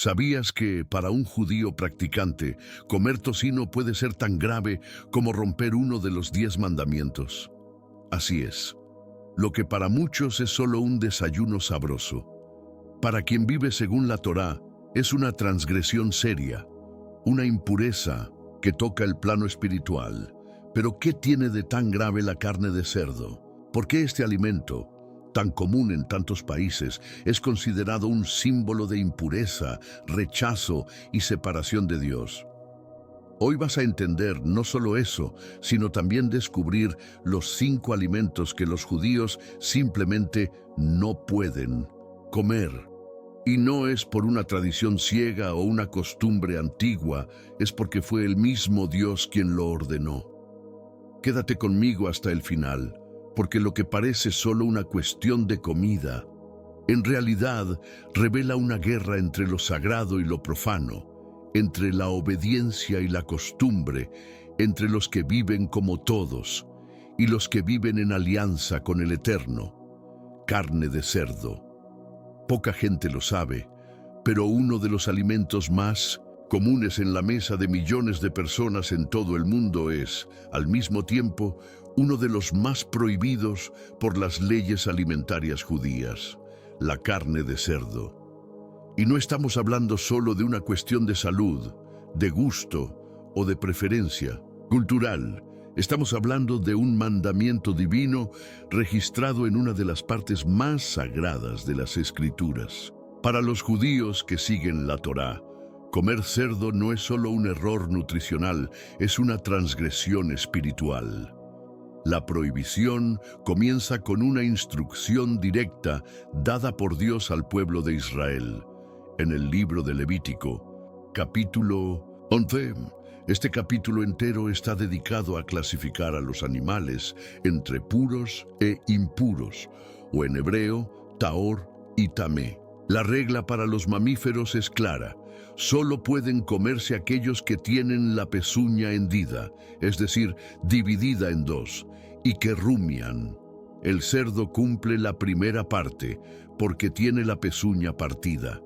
¿Sabías que para un judío practicante, comer tocino puede ser tan grave como romper uno de los 10 mandamientos? Así es. Lo que para muchos es solo un desayuno sabroso, para quien vive según la Torá, es una transgresión seria, una impureza que toca el plano espiritual. Pero ¿qué tiene de tan grave la carne de cerdo? ¿Por qué este alimento, tan común en tantos países, es considerado un símbolo de impureza, rechazo y separación de Dios? Hoy vas a entender no solo eso, sino también descubrir los 5 alimentos que los judíos simplemente no pueden comer. Y no es por una tradición ciega o una costumbre antigua, es porque fue el mismo Dios quien lo ordenó. Quédate conmigo hasta el final, porque lo que parece solo una cuestión de comida, en realidad revela una guerra entre lo sagrado y lo profano, entre la obediencia y la costumbre, entre los que viven como todos y los que viven en alianza con el Eterno. Carne de cerdo. Poca gente lo sabe, pero uno de los alimentos más comunes en la mesa de millones de personas en todo el mundo es, al mismo tiempo, uno de los más prohibidos por las leyes alimentarias judías: la carne de cerdo. Y no estamos hablando solo de una cuestión de salud, de gusto o de preferencia cultural. Estamos hablando de un mandamiento divino registrado en una de las partes más sagradas de las Escrituras. Para los judíos que siguen la Torá, comer cerdo no es solo un error nutricional, es una transgresión espiritual. La prohibición comienza con una instrucción directa dada por Dios al pueblo de Israel. En el libro de Levítico, capítulo 11, este capítulo entero está dedicado a clasificar a los animales entre puros e impuros, o en hebreo, taor y tamé. La regla para los mamíferos es clara: solo pueden comerse aquellos que tienen la pezuña hendida, es decir, dividida en dos, y que rumian. El cerdo cumple la primera parte, porque tiene la pezuña partida,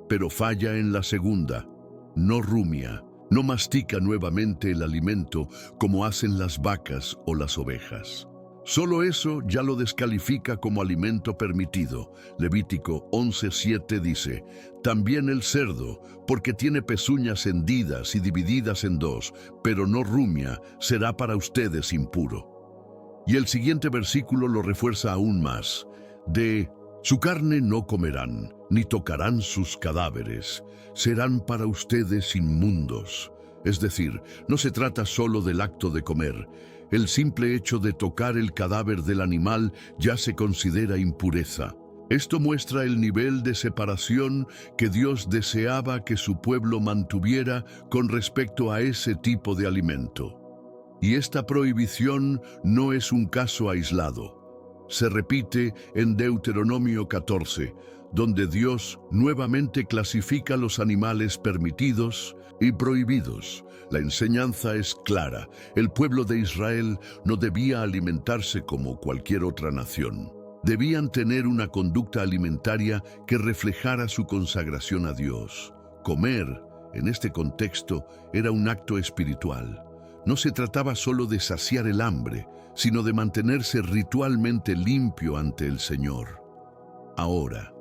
pero falla en la segunda. No rumia, no mastica nuevamente el alimento como hacen las vacas o las ovejas. Solo eso ya lo descalifica como alimento permitido. Levítico 11:7 dice: también el cerdo, porque tiene pezuñas hendidas y divididas en dos, pero no rumia, será para ustedes impuro. Y el siguiente versículo lo refuerza aún más: de su carne no comerán, ni tocarán sus cadáveres, serán para ustedes inmundos. Es decir, no se trata solo del acto de comer. El simple hecho de tocar el cadáver del animal ya se considera impureza. Esto muestra el nivel de separación que Dios deseaba que su pueblo mantuviera con respecto a ese tipo de alimento. Y esta prohibición no es un caso aislado. Se repite en Deuteronomio 14, donde Dios nuevamente clasifica los animales permitidos y prohibidos. La enseñanza es clara: el pueblo de Israel no debía alimentarse como cualquier otra nación. Debían tener una conducta alimentaria que reflejara su consagración a Dios. Comer, en este contexto, era un acto espiritual. No se trataba solo de saciar el hambre, sino de mantenerse ritualmente limpio ante el Señor. Ahora,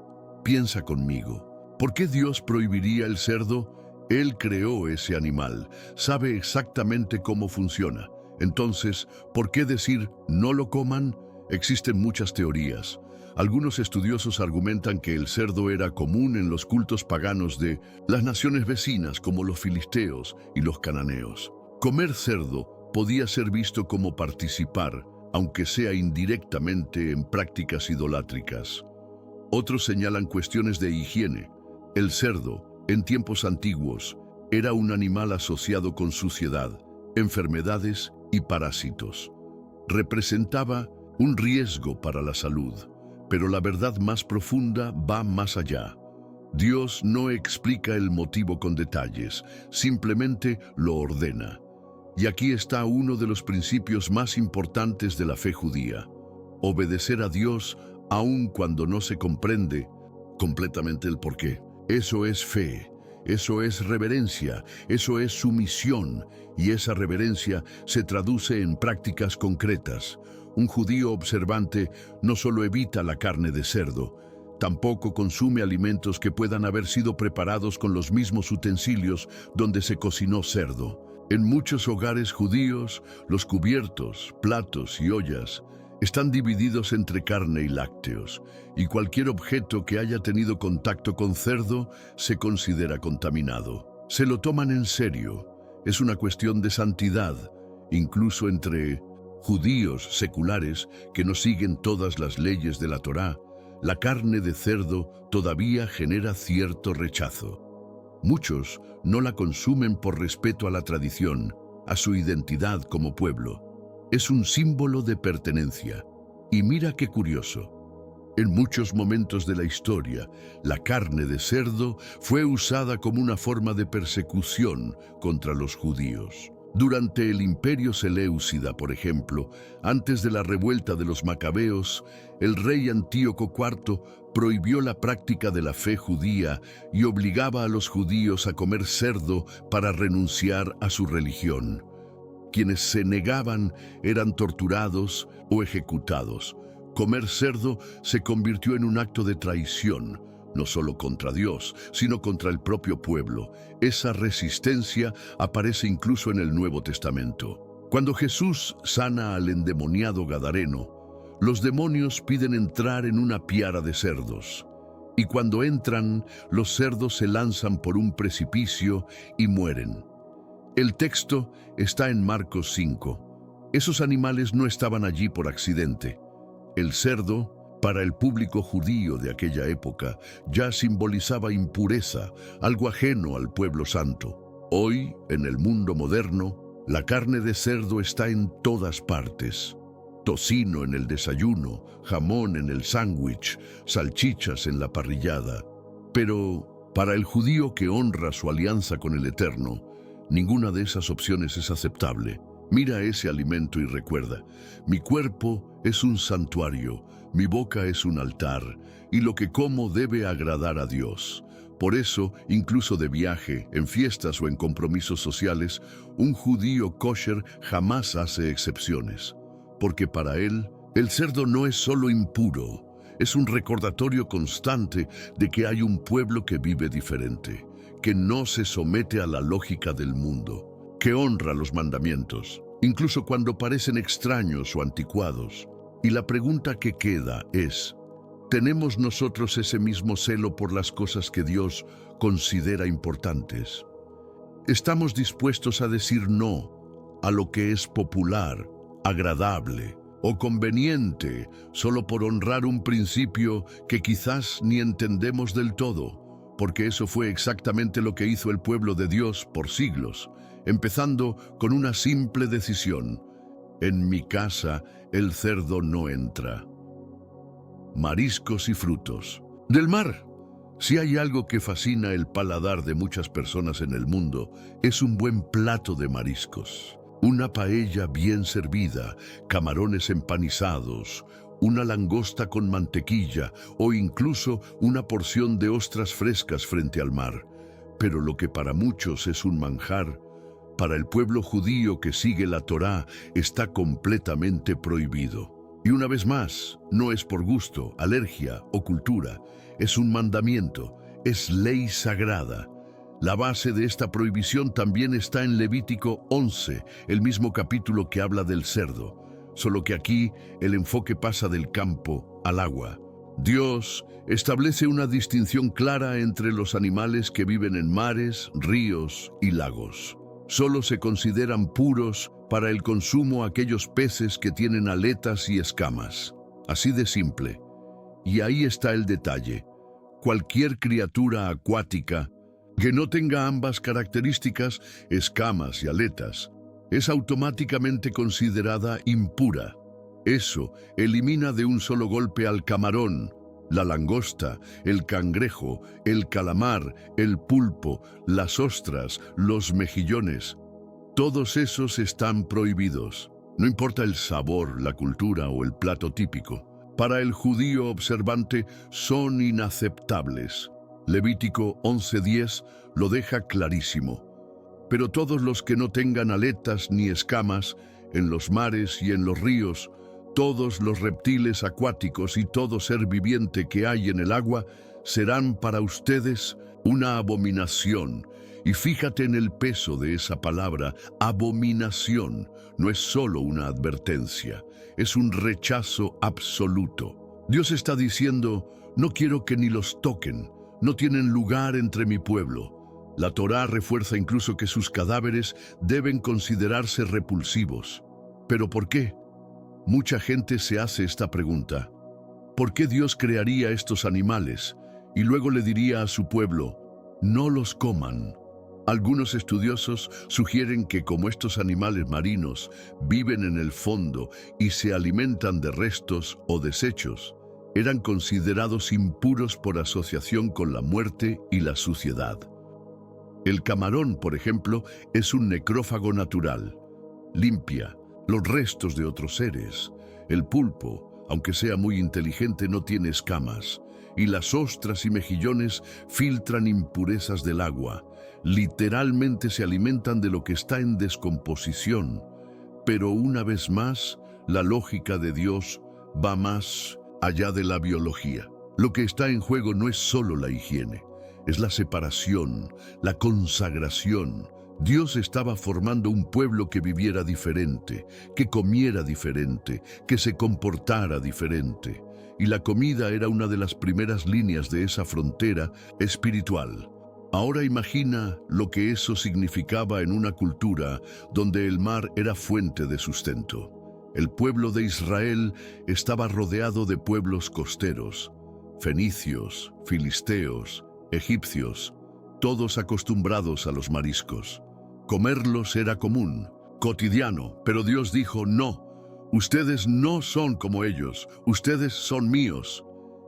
piensa conmigo, ¿por qué Dios prohibiría el cerdo? Él creó ese animal, sabe exactamente cómo funciona. Entonces, ¿por qué decir no lo coman? Existen muchas teorías. Algunos estudiosos argumentan que el cerdo era común en los cultos paganos de las naciones vecinas, como los filisteos y los cananeos. Comer cerdo podía ser visto como participar, aunque sea indirectamente, en prácticas idolátricas. Otros señalan cuestiones de higiene. El cerdo, en tiempos antiguos, era un animal asociado con suciedad, enfermedades y parásitos. Representaba un riesgo para la salud, pero la verdad más profunda va más allá. Dios no explica el motivo con detalles, simplemente lo ordena. Y aquí está uno de los principios más importantes de la fe judía: obedecer a Dios aun cuando no se comprende completamente el porqué. Eso es fe. Eso es reverencia, eso es sumisión, y esa reverencia se traduce en prácticas concretas. Un judío observante no solo evita la carne de cerdo, tampoco consume alimentos que puedan haber sido preparados con los mismos utensilios donde se cocinó cerdo. En muchos hogares judíos, los cubiertos, platos y ollas están divididos entre carne y lácteos, y cualquier objeto que haya tenido contacto con cerdo se considera contaminado. Se lo toman en serio. Es una cuestión de santidad, incluso entre judíos seculares que no siguen todas las leyes de la Torá. La carne de cerdo todavía genera cierto rechazo. Muchos no la consumen por respeto a la tradición, a su identidad como pueblo. Es un símbolo de pertenencia. Y mira qué curioso. En muchos momentos de la historia, la carne de cerdo fue usada como una forma de persecución contra los judíos. Durante el Imperio Seleucida, por ejemplo, antes de la revuelta de los macabeos, el rey Antíoco IV prohibió la práctica de la fe judía y obligaba a los judíos a comer cerdo para renunciar a su religión. Quienes se negaban eran torturados o ejecutados. Comer cerdo se convirtió en un acto de traición, no solo contra Dios, sino contra el propio pueblo. Esa resistencia aparece incluso en el Nuevo Testamento. Cuando Jesús sana al endemoniado gadareno, los demonios piden entrar en una piara de cerdos. Y cuando entran, los cerdos se lanzan por un precipicio y mueren. El texto está en Marcos 5. Esos animales no estaban allí por accidente. El cerdo, para el público judío de aquella época, ya simbolizaba impureza, algo ajeno al pueblo santo. Hoy, en el mundo moderno, la carne de cerdo está en todas partes. Tocino en el desayuno, jamón en el sándwich, salchichas en la parrillada. Pero, para el judío que honra su alianza con el Eterno, ninguna de esas opciones es aceptable. Mira ese alimento y recuerda, mi cuerpo es un santuario, mi boca es un altar, y lo que como debe agradar a Dios. Por eso, incluso de viaje, en fiestas o en compromisos sociales, un judío kosher jamás hace excepciones. Porque para él, el cerdo no es solo impuro, es un recordatorio constante de que hay un pueblo que vive diferente, que no se somete a la lógica del mundo, que honra los mandamientos, incluso cuando parecen extraños o anticuados. Y la pregunta que queda es, ¿tenemos nosotros ese mismo celo por las cosas que Dios considera importantes? ¿Estamos dispuestos a decir no a lo que es popular, agradable o conveniente solo por honrar un principio que quizás ni entendemos del todo? Porque eso fue exactamente lo que hizo el pueblo de Dios por siglos, empezando con una simple decisión: en mi casa el cerdo no entra. Mariscos y frutos. Del mar. Si hay algo que fascina el paladar de muchas personas en el mundo, es un buen plato de mariscos. Una paella bien servida, camarones empanizados, una langosta con mantequilla o incluso una porción de ostras frescas frente al mar. Pero lo que para muchos es un manjar, para el pueblo judío que sigue la Torá está completamente prohibido. Y una vez más, no es por gusto, alergia o cultura, es un mandamiento, es ley sagrada. La base de esta prohibición también está en Levítico 11, el mismo capítulo que habla del cerdo. Solo que aquí el enfoque pasa del campo al agua. Dios establece una distinción clara entre los animales que viven en mares, ríos y lagos. Solo se consideran puros para el consumo aquellos peces que tienen aletas y escamas. Así de simple. Y ahí está el detalle. Cualquier criatura acuática que no tenga ambas características, escamas y aletas, es automáticamente considerada impura. Eso elimina de un solo golpe al camarón, la langosta, el cangrejo, el calamar, el pulpo, las ostras, los mejillones. Todos esos están prohibidos. No importa el sabor, la cultura o el plato típico. Para el judío observante son inaceptables. Levítico 11:10 lo deja clarísimo. Pero todos los que no tengan aletas ni escamas, en los mares y en los ríos, todos los reptiles acuáticos y todo ser viviente que hay en el agua, serán para ustedes una abominación. Y fíjate en el peso de esa palabra, abominación. No es solo una advertencia, es un rechazo absoluto. Dios está diciendo, no quiero que ni los toquen, no tienen lugar entre mi pueblo. La Torá refuerza incluso que sus cadáveres deben considerarse repulsivos. ¿Pero por qué? Mucha gente se hace esta pregunta. ¿Por qué Dios crearía estos animales? Y luego le diría a su pueblo, no los coman. Algunos estudiosos sugieren que como estos animales marinos viven en el fondo y se alimentan de restos o desechos, eran considerados impuros por asociación con la muerte y la suciedad. El camarón, por ejemplo, es un necrófago natural. Limpia los restos de otros seres. El pulpo, aunque sea muy inteligente, no tiene escamas. Y las ostras y mejillones filtran impurezas del agua. Literalmente se alimentan de lo que está en descomposición. Pero una vez más, la lógica de Dios va más allá de la biología. Lo que está en juego no es solo la higiene, es la separación, la consagración. Dios estaba formando un pueblo que viviera diferente, que comiera diferente, que se comportara diferente. Y la comida era una de las primeras líneas de esa frontera espiritual. Ahora imagina lo que eso significaba en una cultura donde el mar era fuente de sustento. El pueblo de Israel estaba rodeado de pueblos costeros, fenicios, filisteos, egipcios, todos acostumbrados a los mariscos. Comerlos era común, cotidiano, pero Dios dijo, no, ustedes no son como ellos, ustedes son míos.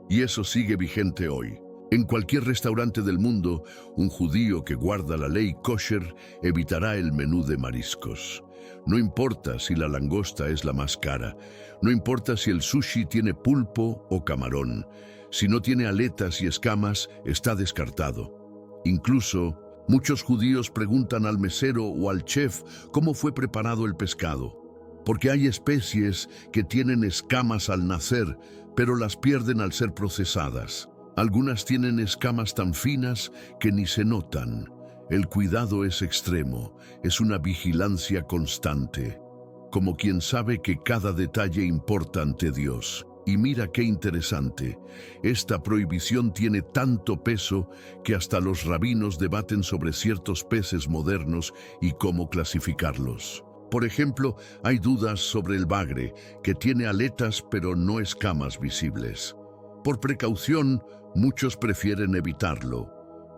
Y eso sigue vigente hoy. En cualquier restaurante del mundo, un judío que guarda la ley kosher evitará el menú de mariscos. No importa si la langosta es la más cara, no importa si el sushi tiene pulpo o camarón. Si no tiene aletas y escamas, está descartado. Incluso, muchos judíos preguntan al mesero o al chef cómo fue preparado el pescado. Porque hay especies que tienen escamas al nacer, pero las pierden al ser procesadas. Algunas tienen escamas tan finas que ni se notan. El cuidado es extremo, es una vigilancia constante, como quien sabe que cada detalle importa ante Dios. Y mira qué interesante, esta prohibición tiene tanto peso que hasta los rabinos debaten sobre ciertos peces modernos y cómo clasificarlos. Por ejemplo, hay dudas sobre el bagre, que tiene aletas pero no escamas visibles. Por precaución, muchos prefieren evitarlo,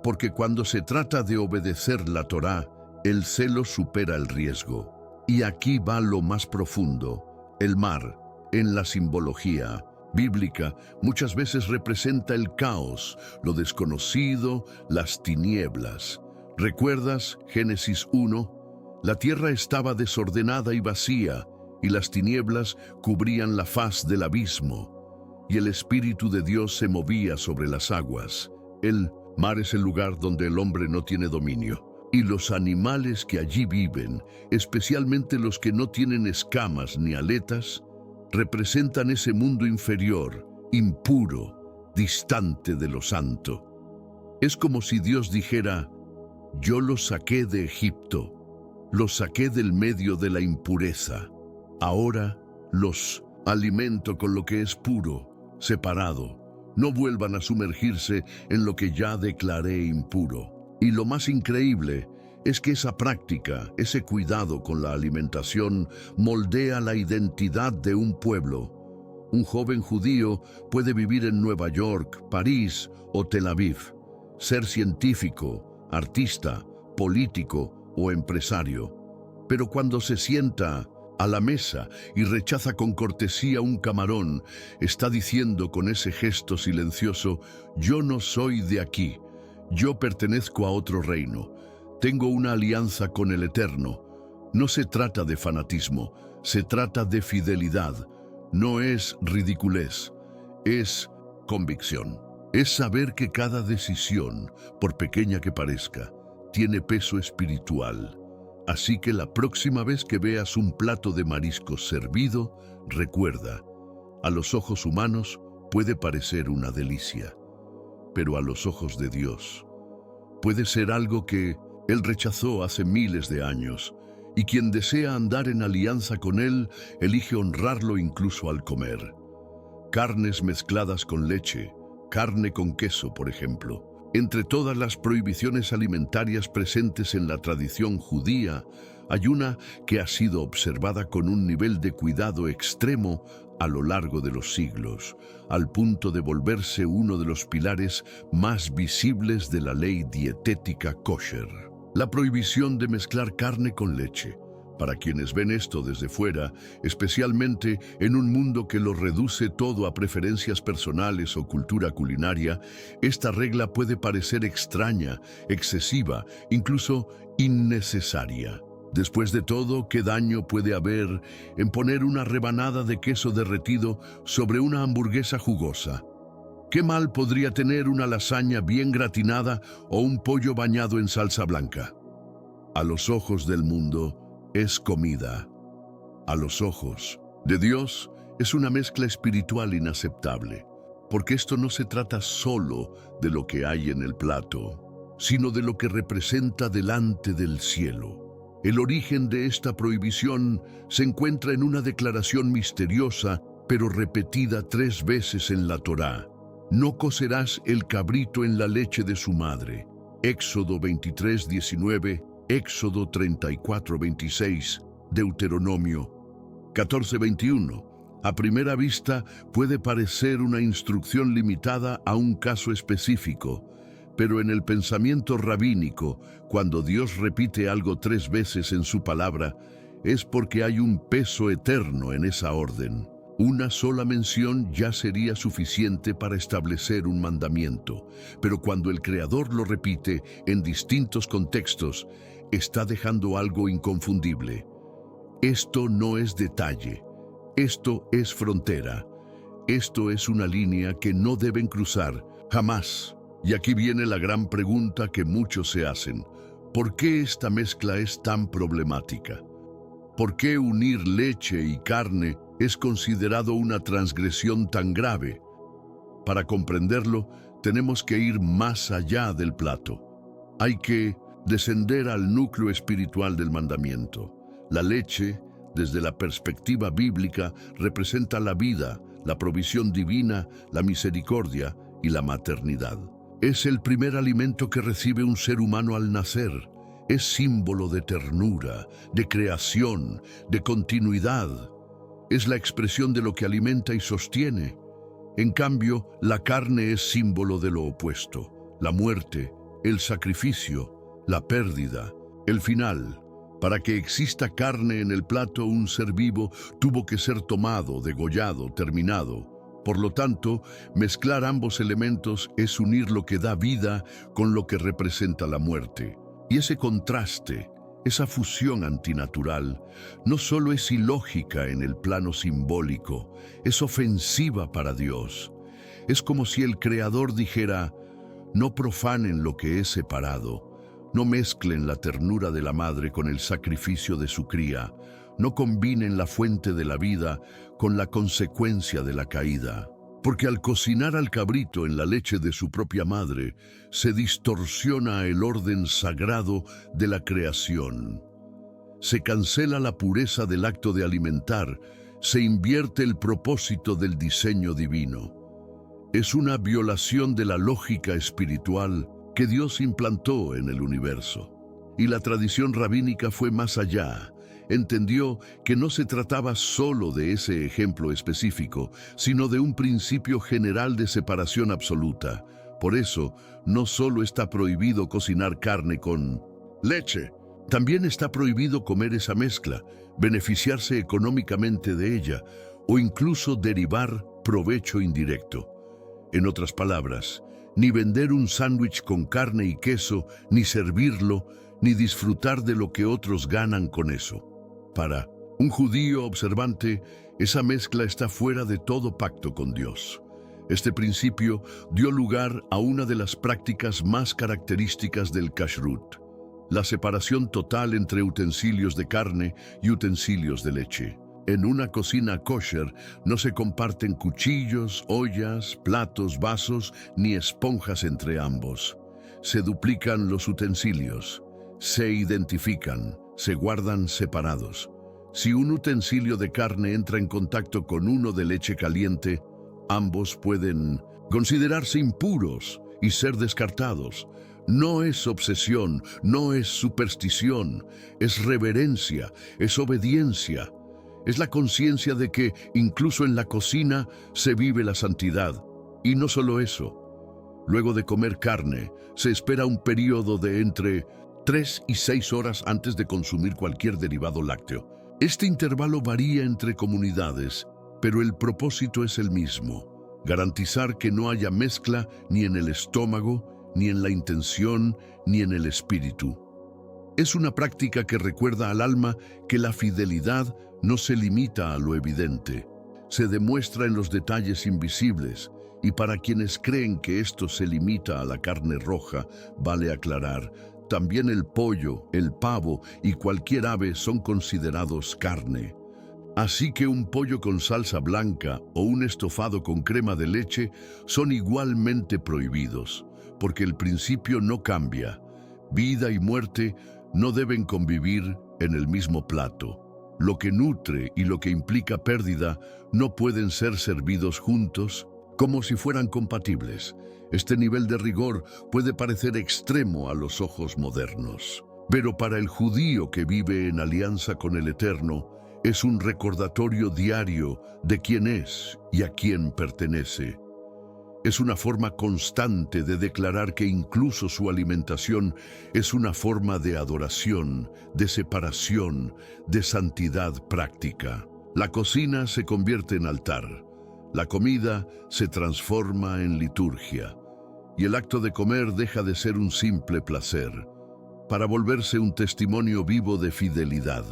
porque cuando se trata de obedecer la Torá, el celo supera el riesgo. Y aquí va lo más profundo, el mar. En la simbología bíblica muchas veces representa el caos, lo desconocido, las tinieblas. ¿Recuerdas Génesis 1? La tierra estaba desordenada y vacía, y las tinieblas cubrían la faz del abismo, y el Espíritu de Dios se movía sobre las aguas. El mar es el lugar donde el hombre no tiene dominio. Y los animales que allí viven, especialmente los que no tienen escamas ni aletas, representan ese mundo inferior, impuro, distante de lo santo. Es como si Dios dijera, yo los saqué de Egipto, los saqué del medio de la impureza. Ahora los alimento con lo que es puro, separado. No vuelvan a sumergirse en lo que ya declaré impuro. Y lo más increíble es que esa práctica, ese cuidado con la alimentación, moldea la identidad de un pueblo. Un joven judío puede vivir en Nueva York, París o Tel Aviv, ser científico, artista, político o empresario. Pero cuando se sienta a la mesa y rechaza con cortesía un camarón, está diciendo con ese gesto silencioso, yo no soy de aquí, yo pertenezco a otro reino. Tengo una alianza con el Eterno. No se trata de fanatismo, se trata de fidelidad. No es ridiculez, es convicción. Es saber que cada decisión, por pequeña que parezca, tiene peso espiritual. Así que la próxima vez que veas un plato de mariscos servido, recuerda, a los ojos humanos puede parecer una delicia, pero a los ojos de Dios puede ser algo que Él rechazó hace miles de años, y quien desea andar en alianza con Él, elige honrarlo incluso al comer. Carnes mezcladas con leche, carne con queso, por ejemplo. Entre todas las prohibiciones alimentarias presentes en la tradición judía, hay una que ha sido observada con un nivel de cuidado extremo a lo largo de los siglos, al punto de volverse uno de los pilares más visibles de la ley dietética kosher. La prohibición de mezclar carne con leche. Para quienes ven esto desde fuera, especialmente en un mundo que lo reduce todo a preferencias personales o cultura culinaria, esta regla puede parecer extraña, excesiva, incluso innecesaria. Después de todo, ¿qué daño puede haber en poner una rebanada de queso derretido sobre una hamburguesa jugosa? ¿Qué mal podría tener una lasaña bien gratinada o un pollo bañado en salsa blanca? A los ojos del mundo, es comida. A los ojos de Dios es una mezcla espiritual inaceptable, porque esto no se trata solo de lo que hay en el plato, sino de lo que representa delante del cielo. El origen de esta prohibición se encuentra en una declaración misteriosa, pero repetida 3 veces en la Torá. No cocerás el cabrito en la leche de su madre. Éxodo 23:19, Éxodo 34:26, Deuteronomio 14:21. A primera vista puede parecer una instrucción limitada a un caso específico, pero en el pensamiento rabínico, cuando Dios repite algo 3 veces en su palabra, es porque hay un peso eterno en esa orden. Una sola mención ya sería suficiente para establecer un mandamiento, pero cuando el Creador lo repite en distintos contextos, está dejando algo inconfundible. Esto no es detalle, esto es frontera, esto es una línea que no deben cruzar, jamás. Y aquí viene la gran pregunta que muchos se hacen: ¿por qué esta mezcla es tan problemática? ¿Por qué unir leche y carne es considerado una transgresión tan grave? Para comprenderlo, tenemos que ir más allá del plato. Hay que descender al núcleo espiritual del mandamiento. La leche, desde la perspectiva bíblica, representa la vida, la provisión divina, la misericordia y la maternidad. Es el primer alimento que recibe un ser humano al nacer. Es símbolo de ternura, de creación, de continuidad. Es la expresión de lo que alimenta y sostiene. En cambio, la carne es símbolo de lo opuesto: la muerte, el sacrificio, la pérdida, el final. Para que exista carne en el plato, un ser vivo tuvo que ser tomado, degollado, terminado. Por lo tanto, mezclar ambos elementos es unir lo que da vida con lo que representa la muerte. Y ese contraste, esa fusión antinatural, no solo es ilógica en el plano simbólico, es ofensiva para Dios. Es como si el Creador dijera: no profanen lo que es separado, no mezclen la ternura de la madre con el sacrificio de su cría, no combinen la fuente de la vida con la consecuencia de la caída. Porque al cocinar al cabrito en la leche de su propia madre, se distorsiona el orden sagrado de la creación. Se cancela la pureza del acto de alimentar, se invierte el propósito del diseño divino. Es una violación de la lógica espiritual que Dios implantó en el universo. Y la tradición rabínica fue más allá. Entendió que no se trataba solo de ese ejemplo específico, sino de un principio general de separación absoluta. Por eso, no solo está prohibido cocinar carne con leche, también está prohibido comer esa mezcla, beneficiarse económicamente de ella o incluso derivar provecho indirecto. En otras palabras, ni vender un sándwich con carne y queso, ni servirlo, ni disfrutar de lo que otros ganan con eso. Para un judío observante, esa mezcla está fuera de todo pacto con Dios. Este principio dio lugar a una de las prácticas más características del kashrut, la separación total entre utensilios de carne y utensilios de leche. En una cocina kosher no se comparten cuchillos, ollas, platos, vasos ni esponjas entre ambos. Se duplican los utensilios, se identifican, se guardan separados. Si un utensilio de carne entra en contacto con uno de leche caliente, ambos pueden considerarse impuros y ser descartados. No es obsesión, no es superstición, es reverencia, es obediencia. Es la conciencia de que incluso en la cocina se vive la santidad. Y no solo eso. Luego de comer carne, se espera un periodo de entre 3 y 6 horas antes de consumir cualquier derivado lácteo. Este intervalo varía entre comunidades, pero el propósito es el mismo: garantizar que no haya mezcla ni en el estómago, ni en la intención, ni en el espíritu. Es una práctica que recuerda al alma que la fidelidad no se limita a lo evidente, se demuestra en los detalles invisibles, y para quienes creen que esto se limita a la carne roja, vale aclarar: también el pollo, el pavo y cualquier ave son considerados carne. Así que un pollo con salsa blanca o un estofado con crema de leche son igualmente prohibidos, porque el principio no cambia. Vida y muerte no deben convivir en el mismo plato. Lo que nutre y lo que implica pérdida no pueden ser servidos juntos como si fueran compatibles. Este nivel de rigor puede parecer extremo a los ojos modernos, pero para el judío que vive en alianza con el Eterno, es un recordatorio diario de quién es y a quién pertenece. Es una forma constante de declarar que incluso su alimentación es una forma de adoración, de separación, de santidad práctica. La cocina se convierte en altar, la comida se transforma en liturgia, y el acto de comer deja de ser un simple placer, para volverse un testimonio vivo de fidelidad.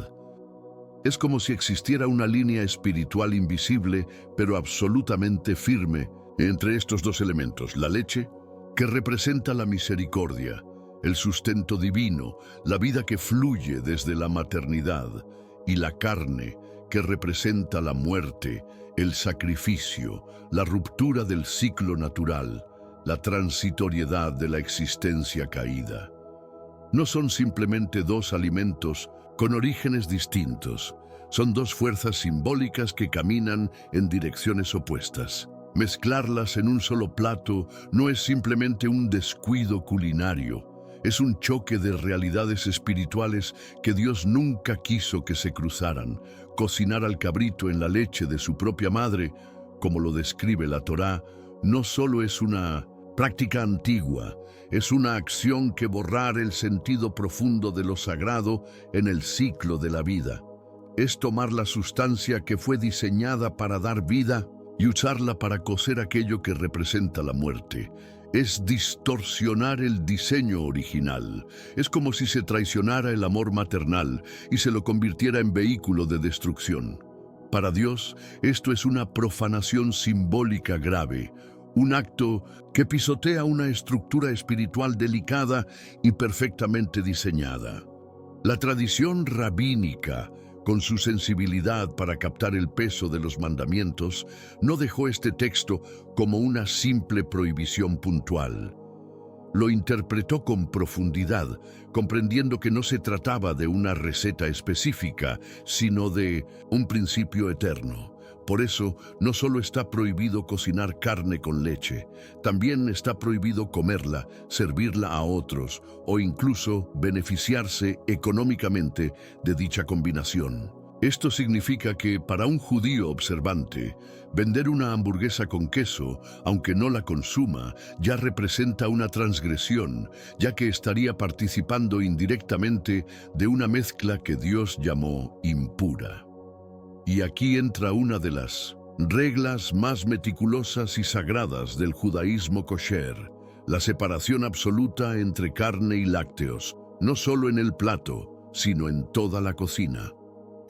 Es como si existiera una línea espiritual invisible, pero absolutamente firme, entre estos dos elementos: la leche, que representa la misericordia, el sustento divino, la vida que fluye desde la maternidad, y la carne, que representa la muerte, el sacrificio, la ruptura del ciclo natural, la transitoriedad de la existencia caída. No son simplemente dos alimentos con orígenes distintos, son dos fuerzas simbólicas que caminan en direcciones opuestas. Mezclarlas en un solo plato no es simplemente un descuido culinario, es un choque de realidades espirituales que Dios nunca quiso que se cruzaran. Cocinar al cabrito en la leche de su propia madre, como lo describe la Torá, no solo es una práctica antigua, es una acción que borrar el sentido profundo de lo sagrado en el ciclo de la vida. Es tomar la sustancia que fue diseñada para dar vida y usarla para cocer aquello que representa la muerte. Es distorsionar el diseño original. Es como si se traicionara el amor maternal y se lo convirtiera en vehículo de destrucción. Para Dios, esto es una profanación simbólica grave, un acto que pisotea una estructura espiritual delicada y perfectamente diseñada. La tradición rabínica, con su sensibilidad para captar el peso de los mandamientos, no dejó este texto como una simple prohibición puntual. Lo interpretó con profundidad, comprendiendo que no se trataba de una receta específica, sino de un principio eterno. Por eso, no solo está prohibido cocinar carne con leche, también está prohibido comerla, servirla a otros o incluso beneficiarse económicamente de dicha combinación. Esto significa que para un judío observante, vender una hamburguesa con queso, aunque no la consuma, ya representa una transgresión, ya que estaría participando indirectamente de una mezcla que Dios llamó impura. Y aquí entra una de las reglas más meticulosas y sagradas del judaísmo kosher: la separación absoluta entre carne y lácteos, no solo en el plato, sino en toda la cocina.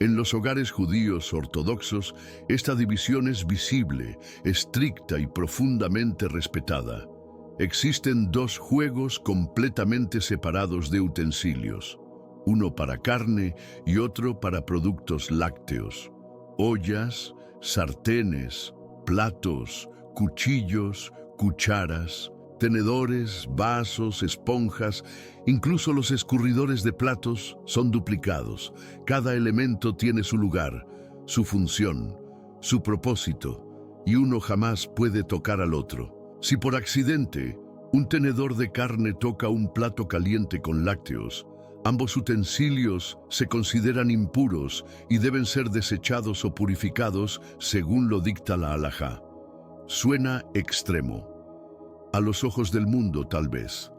En los hogares judíos ortodoxos, esta división es visible, estricta y profundamente respetada. Existen dos juegos completamente separados de utensilios, uno para carne y otro para productos lácteos. Ollas, sartenes, platos, cuchillos, cucharas, tenedores, vasos, esponjas, incluso los escurridores de platos son duplicados. Cada elemento tiene su lugar, su función, su propósito, y uno jamás puede tocar al otro. Si por accidente un tenedor de carne toca un plato caliente con lácteos, ambos utensilios se consideran impuros y deben ser desechados o purificados según lo dicta la halajá. Suena extremo. A los ojos del mundo, tal vez.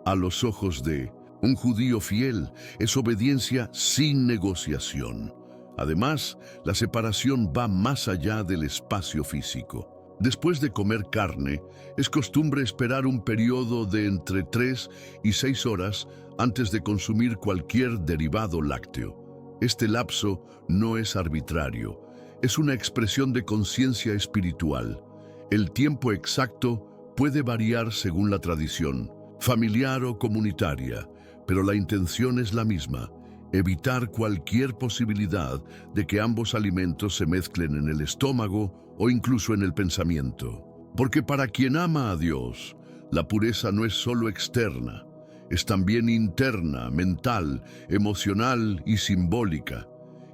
A los ojos de un judío fiel, es obediencia sin negociación. Además, la separación va más allá del espacio físico. Después de comer carne, es costumbre esperar un periodo de entre 3 y 6 horas antes de consumir cualquier derivado lácteo. Este lapso no es arbitrario, es una expresión de conciencia espiritual. El tiempo exacto puede variar según la tradición, familiar o comunitaria, pero la intención es la misma: evitar cualquier posibilidad de que ambos alimentos se mezclen en el estómago o incluso en el pensamiento. Porque para quien ama a Dios, la pureza no es solo externa, es también interna, mental, emocional y simbólica.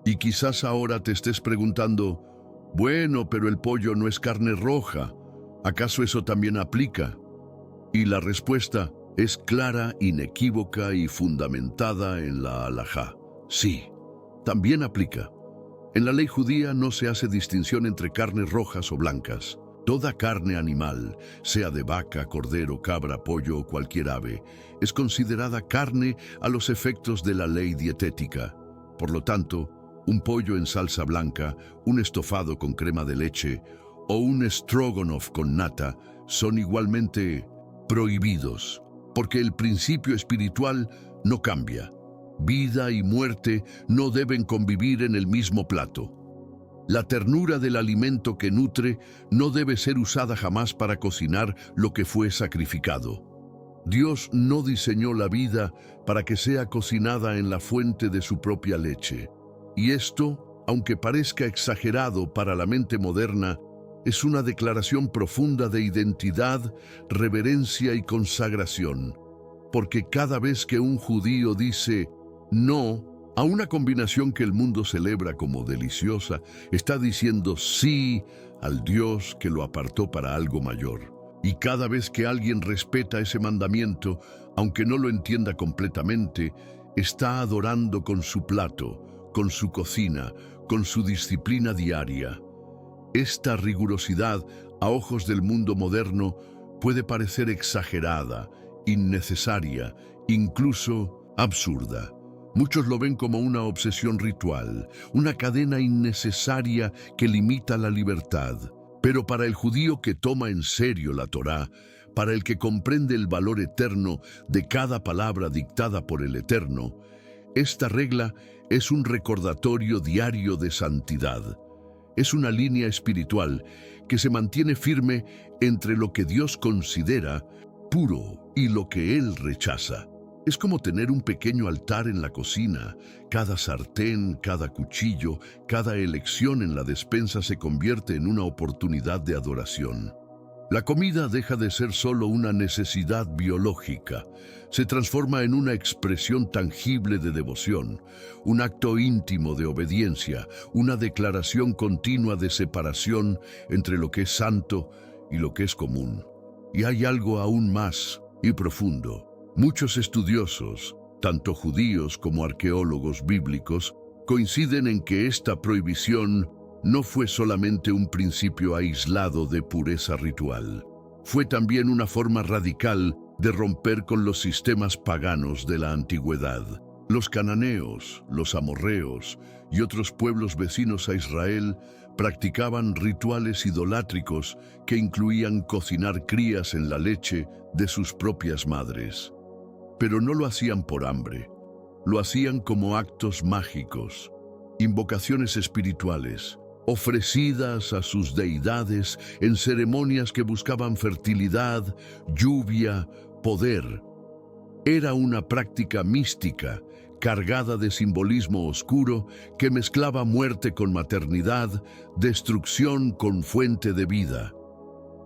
Y quizás ahora te estés preguntando, bueno, pero el pollo no es carne roja, ¿acaso eso también aplica? Y la respuesta es clara, inequívoca y fundamentada en la halajá. Sí, también aplica. En la ley judía no se hace distinción entre carnes rojas o blancas. Toda carne animal, sea de vaca, cordero, cabra, pollo o cualquier ave, es considerada carne a los efectos de la ley dietética. Por lo tanto, un pollo en salsa blanca, un estofado con crema de leche o un stroganoff con nata son igualmente prohibidos, porque el principio espiritual no cambia. Vida y muerte no deben convivir en el mismo plato. La ternura del alimento que nutre no debe ser usada jamás para cocinar lo que fue sacrificado. Dios no diseñó la vida para que sea cocinada en la fuente de su propia leche. Y esto, aunque parezca exagerado para la mente moderna, es una declaración profunda de identidad, reverencia y consagración. Porque cada vez que un judío dice no a una combinación que el mundo celebra como deliciosa, está diciendo sí al Dios que lo apartó para algo mayor. Y cada vez que alguien respeta ese mandamiento, aunque no lo entienda completamente, está adorando con su plato, con su cocina, con su disciplina diaria. Esta rigurosidad, a ojos del mundo moderno, puede parecer exagerada, innecesaria, incluso absurda. Muchos lo ven como una obsesión ritual, una cadena innecesaria que limita la libertad. Pero para el judío que toma en serio la Torá, para el que comprende el valor eterno de cada palabra dictada por el Eterno, esta regla es un recordatorio diario de santidad. Es una línea espiritual que se mantiene firme entre lo que Dios considera puro y lo que Él rechaza. Es como tener un pequeño altar en la cocina. Cada sartén, cada cuchillo, cada elección en la despensa se convierte en una oportunidad de adoración. La comida deja de ser solo una necesidad biológica. Se transforma en una expresión tangible de devoción, un acto íntimo de obediencia, una declaración continua de separación entre lo que es santo y lo que es común. Y hay algo aún más y profundo. Muchos estudiosos, tanto judíos como arqueólogos bíblicos, coinciden en que esta prohibición no fue solamente un principio aislado de pureza ritual. Fue también una forma radical de romper con los sistemas paganos de la antigüedad. Los cananeos, los amorreos y otros pueblos vecinos a Israel practicaban rituales idolátricos que incluían cocinar crías en la leche de sus propias madres. Pero no lo hacían por hambre, lo hacían como actos mágicos. invocaciones espirituales, ofrecidas a sus deidades en ceremonias que buscaban fertilidad, lluvia, poder. Era una práctica mística, cargada de simbolismo oscuro que mezclaba muerte con maternidad, destrucción con fuente de vida.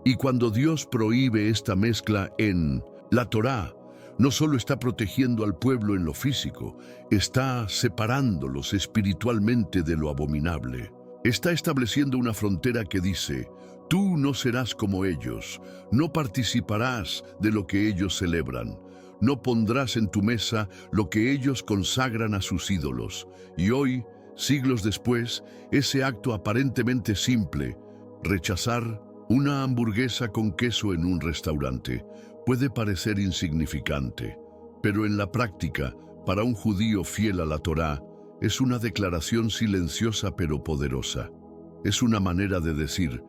Y cuando Dios prohíbe esta mezcla en la Torá, no solo está protegiendo al pueblo en lo físico, está separándolos espiritualmente de lo abominable. Está estableciendo una frontera que dice: tú no serás como ellos, no participarás de lo que ellos celebran, no pondrás en tu mesa lo que ellos consagran a sus ídolos. Y hoy, siglos después, ese acto aparentemente simple, rechazar una hamburguesa con queso en un restaurante, puede parecer insignificante, pero en la práctica, para un judío fiel a la Torá, es una declaración silenciosa pero poderosa. Es una manera de decir: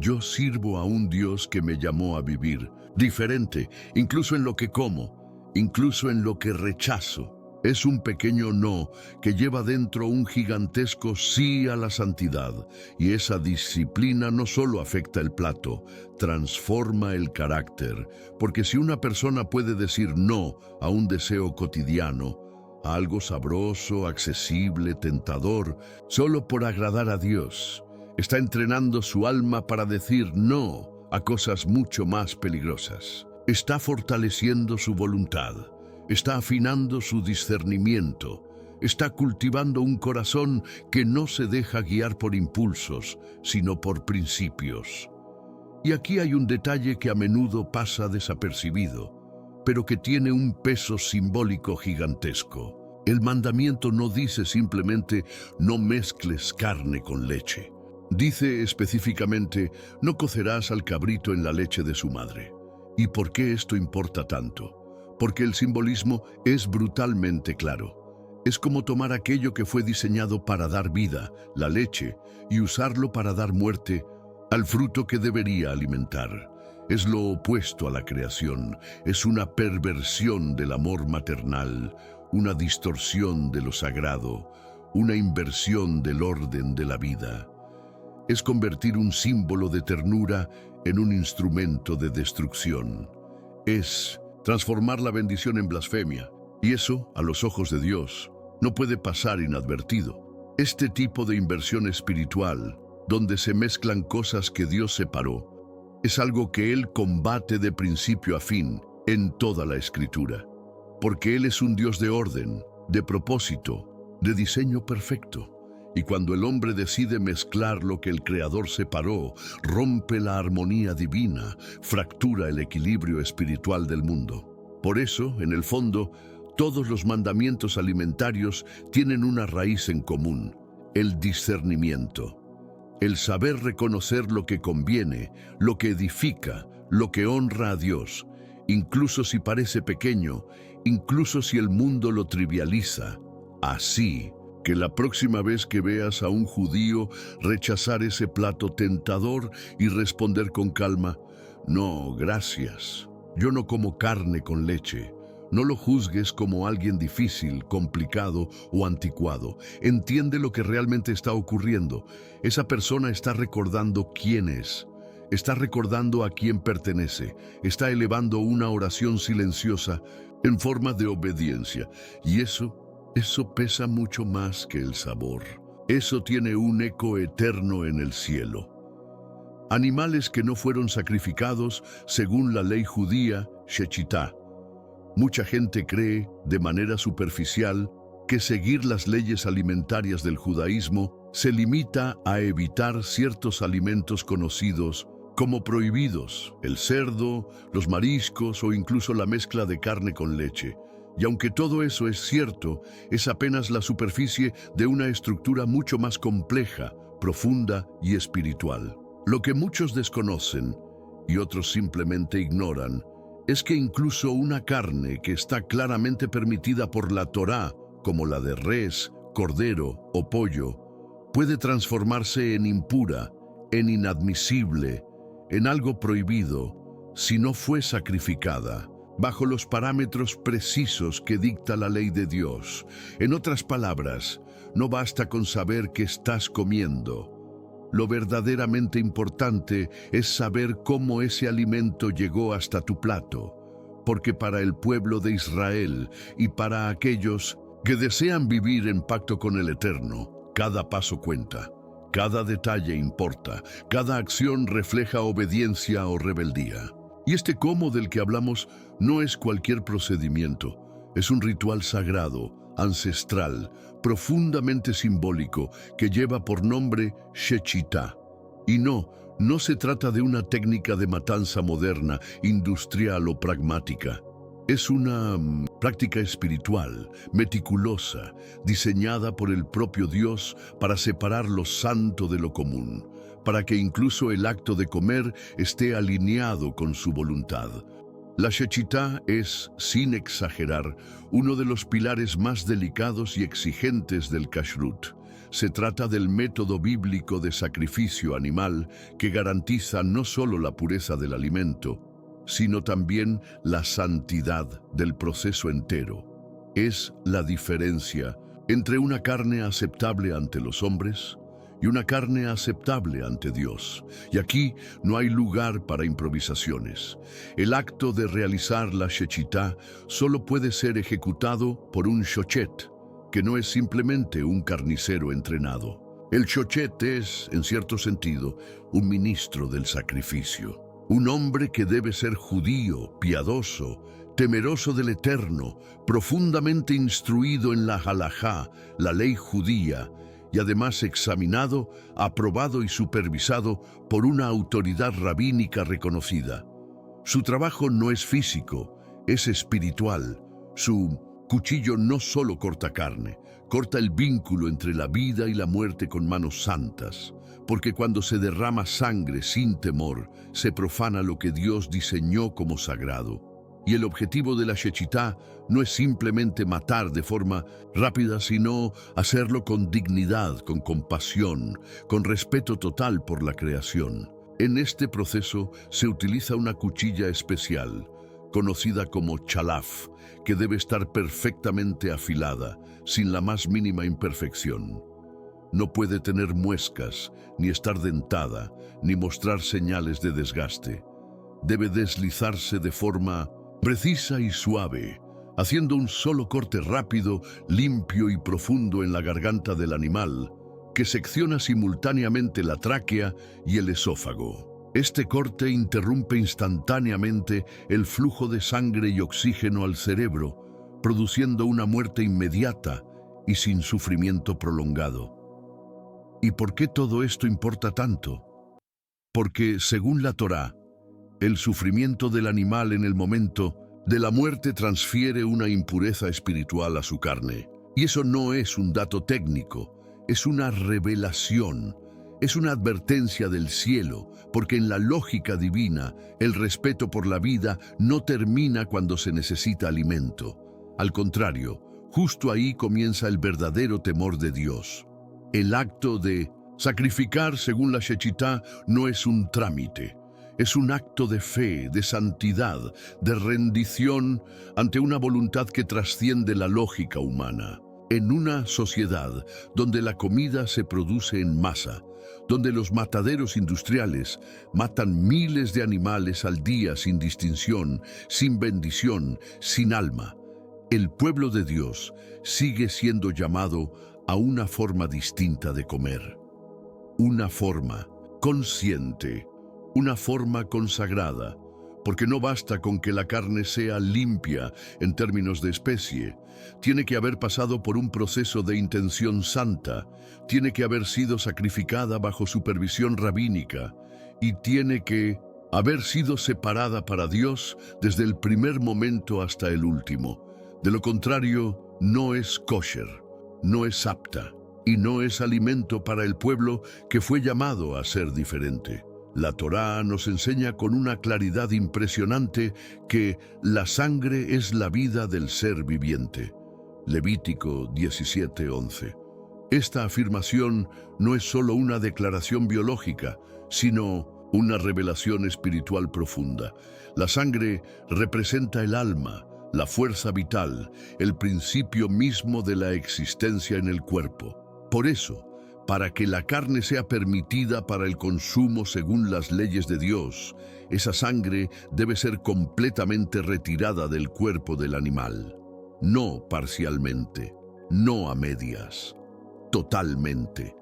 yo sirvo a un Dios que me llamó a vivir, diferente, incluso en lo que como, incluso en lo que rechazo. Es un pequeño no que lleva dentro un gigantesco sí a la santidad, y esa disciplina no solo afecta el plato, transforma el carácter, porque si una persona puede decir no a un deseo cotidiano, a algo sabroso, accesible, tentador, solo por agradar a Dios, está entrenando su alma para decir no a cosas mucho más peligrosas. Está fortaleciendo su voluntad. Está afinando su discernimiento, está cultivando un corazón que no se deja guiar por impulsos, sino por principios. Y aquí hay un detalle que a menudo pasa desapercibido, pero que tiene un peso simbólico gigantesco. El mandamiento no dice simplemente: no mezcles carne con leche. Dice específicamente: no cocerás al cabrito en la leche de su madre. ¿Y por qué esto importa tanto? Porque el simbolismo es brutalmente claro. Es como tomar aquello que fue diseñado para dar vida, la leche, y usarlo para dar muerte al fruto que debería alimentar. Es lo opuesto a la creación, es una perversión del amor maternal, una distorsión de lo sagrado, una inversión del orden de la vida. Es convertir un símbolo de ternura en un instrumento de destrucción. Es transformar la bendición en blasfemia, y eso, a los ojos de Dios, no puede pasar inadvertido. Este tipo de inversión espiritual, donde se mezclan cosas que Dios separó, es algo que Él combate de principio a fin en toda la Escritura, porque Él es un Dios de orden, de propósito, de diseño perfecto. Y cuando el hombre decide mezclar lo que el Creador separó, rompe la armonía divina, fractura el equilibrio espiritual del mundo. Por eso, en el fondo, todos los mandamientos alimentarios tienen una raíz en común: el discernimiento. El saber reconocer lo que conviene, lo que edifica, lo que honra a Dios, incluso si parece pequeño, incluso si el mundo lo trivializa. Así que la próxima vez que veas a un judío rechazar ese plato tentador y responder con calma: no, gracias, yo no como carne con leche. No lo juzgues como alguien difícil, complicado o anticuado. Entiende lo que realmente está ocurriendo. Esa persona está recordando quién es. Está recordando a quién pertenece. Está elevando una oración silenciosa en forma de obediencia. Y eso pesa mucho más que el sabor. Eso tiene un eco eterno en el cielo. Animales que no fueron sacrificados según la ley judía, Shechitá. Mucha gente cree, de manera superficial, que seguir las leyes alimentarias del judaísmo se limita a evitar ciertos alimentos conocidos como prohibidos: el cerdo, los mariscos o incluso la mezcla de carne con leche. Y aunque todo eso es cierto, es apenas la superficie de una estructura mucho más compleja, profunda y espiritual. Lo que muchos desconocen y otros simplemente ignoran es que incluso una carne que está claramente permitida por la Torá, como la de res, cordero o pollo, puede transformarse en impura, en inadmisible, en algo prohibido, si no fue sacrificada bajo los parámetros precisos que dicta la ley de Dios. En otras palabras, no basta con saber qué estás comiendo. Lo verdaderamente importante es saber cómo ese alimento llegó hasta tu plato, porque para el pueblo de Israel y para aquellos que desean vivir en pacto con el Eterno, cada paso cuenta, cada detalle importa, cada acción refleja obediencia o rebeldía. Y este cómo del que hablamos no es cualquier procedimiento, es un ritual sagrado, ancestral, profundamente simbólico, que lleva por nombre Shechitá. Y no se trata de una técnica de matanza moderna, industrial o pragmática. Es una práctica espiritual, meticulosa, diseñada por el propio Dios para separar lo santo de lo común, para que incluso el acto de comer esté alineado con su voluntad. La Shechitá es, sin exagerar, uno de los pilares más delicados y exigentes del Kashrut. Se trata del método bíblico de sacrificio animal que garantiza no solo la pureza del alimento, sino también la santidad del proceso entero. Es la diferencia entre una carne aceptable ante los hombres y una carne aceptable ante Dios. Y aquí no hay lugar para improvisaciones. El acto de realizar la Shechitá solo puede ser ejecutado por un shochet, que no es simplemente un carnicero entrenado. El shochet es, en cierto sentido, un ministro del sacrificio. Un hombre que debe ser judío, piadoso, temeroso del Eterno, profundamente instruido en la halajá, la ley judía, y además examinado, aprobado y supervisado por una autoridad rabínica reconocida. Su trabajo no es físico, es espiritual. Su cuchillo no solo corta carne, corta el vínculo entre la vida y la muerte con manos santas, porque cuando se derrama sangre sin temor, se profana lo que Dios diseñó como sagrado. Y el objetivo de la Shechitá no es simplemente matar de forma rápida, sino hacerlo con dignidad, con compasión, con respeto total por la creación. En este proceso se utiliza una cuchilla especial, conocida como chalaf, que debe estar perfectamente afilada, sin la más mínima imperfección. No puede tener muescas, ni estar dentada, ni mostrar señales de desgaste. Debe deslizarse de forma precisa y suave, haciendo un solo corte rápido, limpio y profundo en la garganta del animal, que secciona simultáneamente la tráquea y el esófago. Este corte interrumpe instantáneamente el flujo de sangre y oxígeno al cerebro, produciendo una muerte inmediata y sin sufrimiento prolongado. ¿Y por qué todo esto importa tanto? Porque, según la Torá, el sufrimiento del animal en el momento de la muerte transfiere una impureza espiritual a su carne. Y eso no es un dato técnico, es una revelación, es una advertencia del cielo, porque en la lógica divina, el respeto por la vida no termina cuando se necesita alimento. Al contrario, justo ahí comienza el verdadero temor de Dios. El acto de sacrificar, según la Shechitá, no es un trámite. Es un acto de fe, de santidad, de rendición ante una voluntad que trasciende la lógica humana. En una sociedad donde la comida se produce en masa, donde los mataderos industriales matan miles de animales al día sin distinción, sin bendición, sin alma, el pueblo de Dios sigue siendo llamado a una forma distinta de comer. Una forma consciente, una forma consagrada, porque no basta con que la carne sea limpia en términos de especie. Tiene que haber pasado por un proceso de intención santa, tiene que haber sido sacrificada bajo supervisión rabínica y tiene que haber sido separada para Dios desde el primer momento hasta el último. De lo contrario, no es kosher, no es apta y no es alimento para el pueblo que fue llamado a ser diferente. La Torá nos enseña con una claridad impresionante que la sangre es la vida del ser viviente. Levítico 17:11. Esta afirmación no es solo una declaración biológica, sino una revelación espiritual profunda. La sangre representa el alma, la fuerza vital, el principio mismo de la existencia en el cuerpo. Por eso, para que la carne sea permitida para el consumo según las leyes de Dios, esa sangre debe ser completamente retirada del cuerpo del animal. No parcialmente, no a medias, totalmente.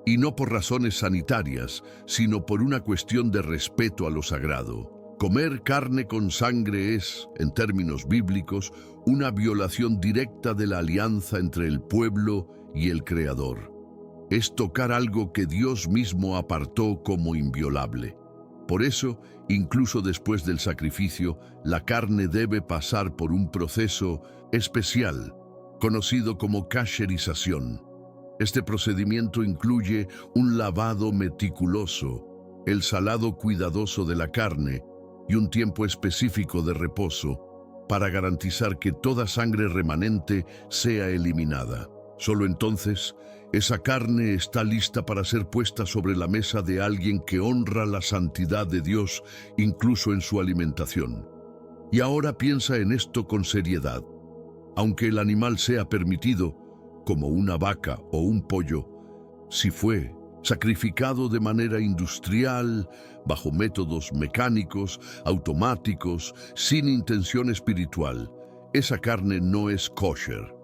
Y no por razones sanitarias, sino por una cuestión de respeto a lo sagrado. Comer carne con sangre es, en términos bíblicos, una violación directa de la alianza entre el pueblo y el Creador. Es tocar algo que Dios mismo apartó como inviolable. Por eso, incluso después del sacrificio, la carne debe pasar por un proceso especial, conocido como cacherización. Este procedimiento incluye un lavado meticuloso, el salado cuidadoso de la carne y un tiempo específico de reposo para garantizar que toda sangre remanente sea eliminada. Solo entonces, esa carne está lista para ser puesta sobre la mesa de alguien que honra la santidad de Dios, incluso en su alimentación. Y ahora piensa en esto con seriedad. Aunque el animal sea permitido, como una vaca o un pollo, si fue sacrificado de manera industrial, bajo métodos mecánicos, automáticos, sin intención espiritual, esa carne no es kosher.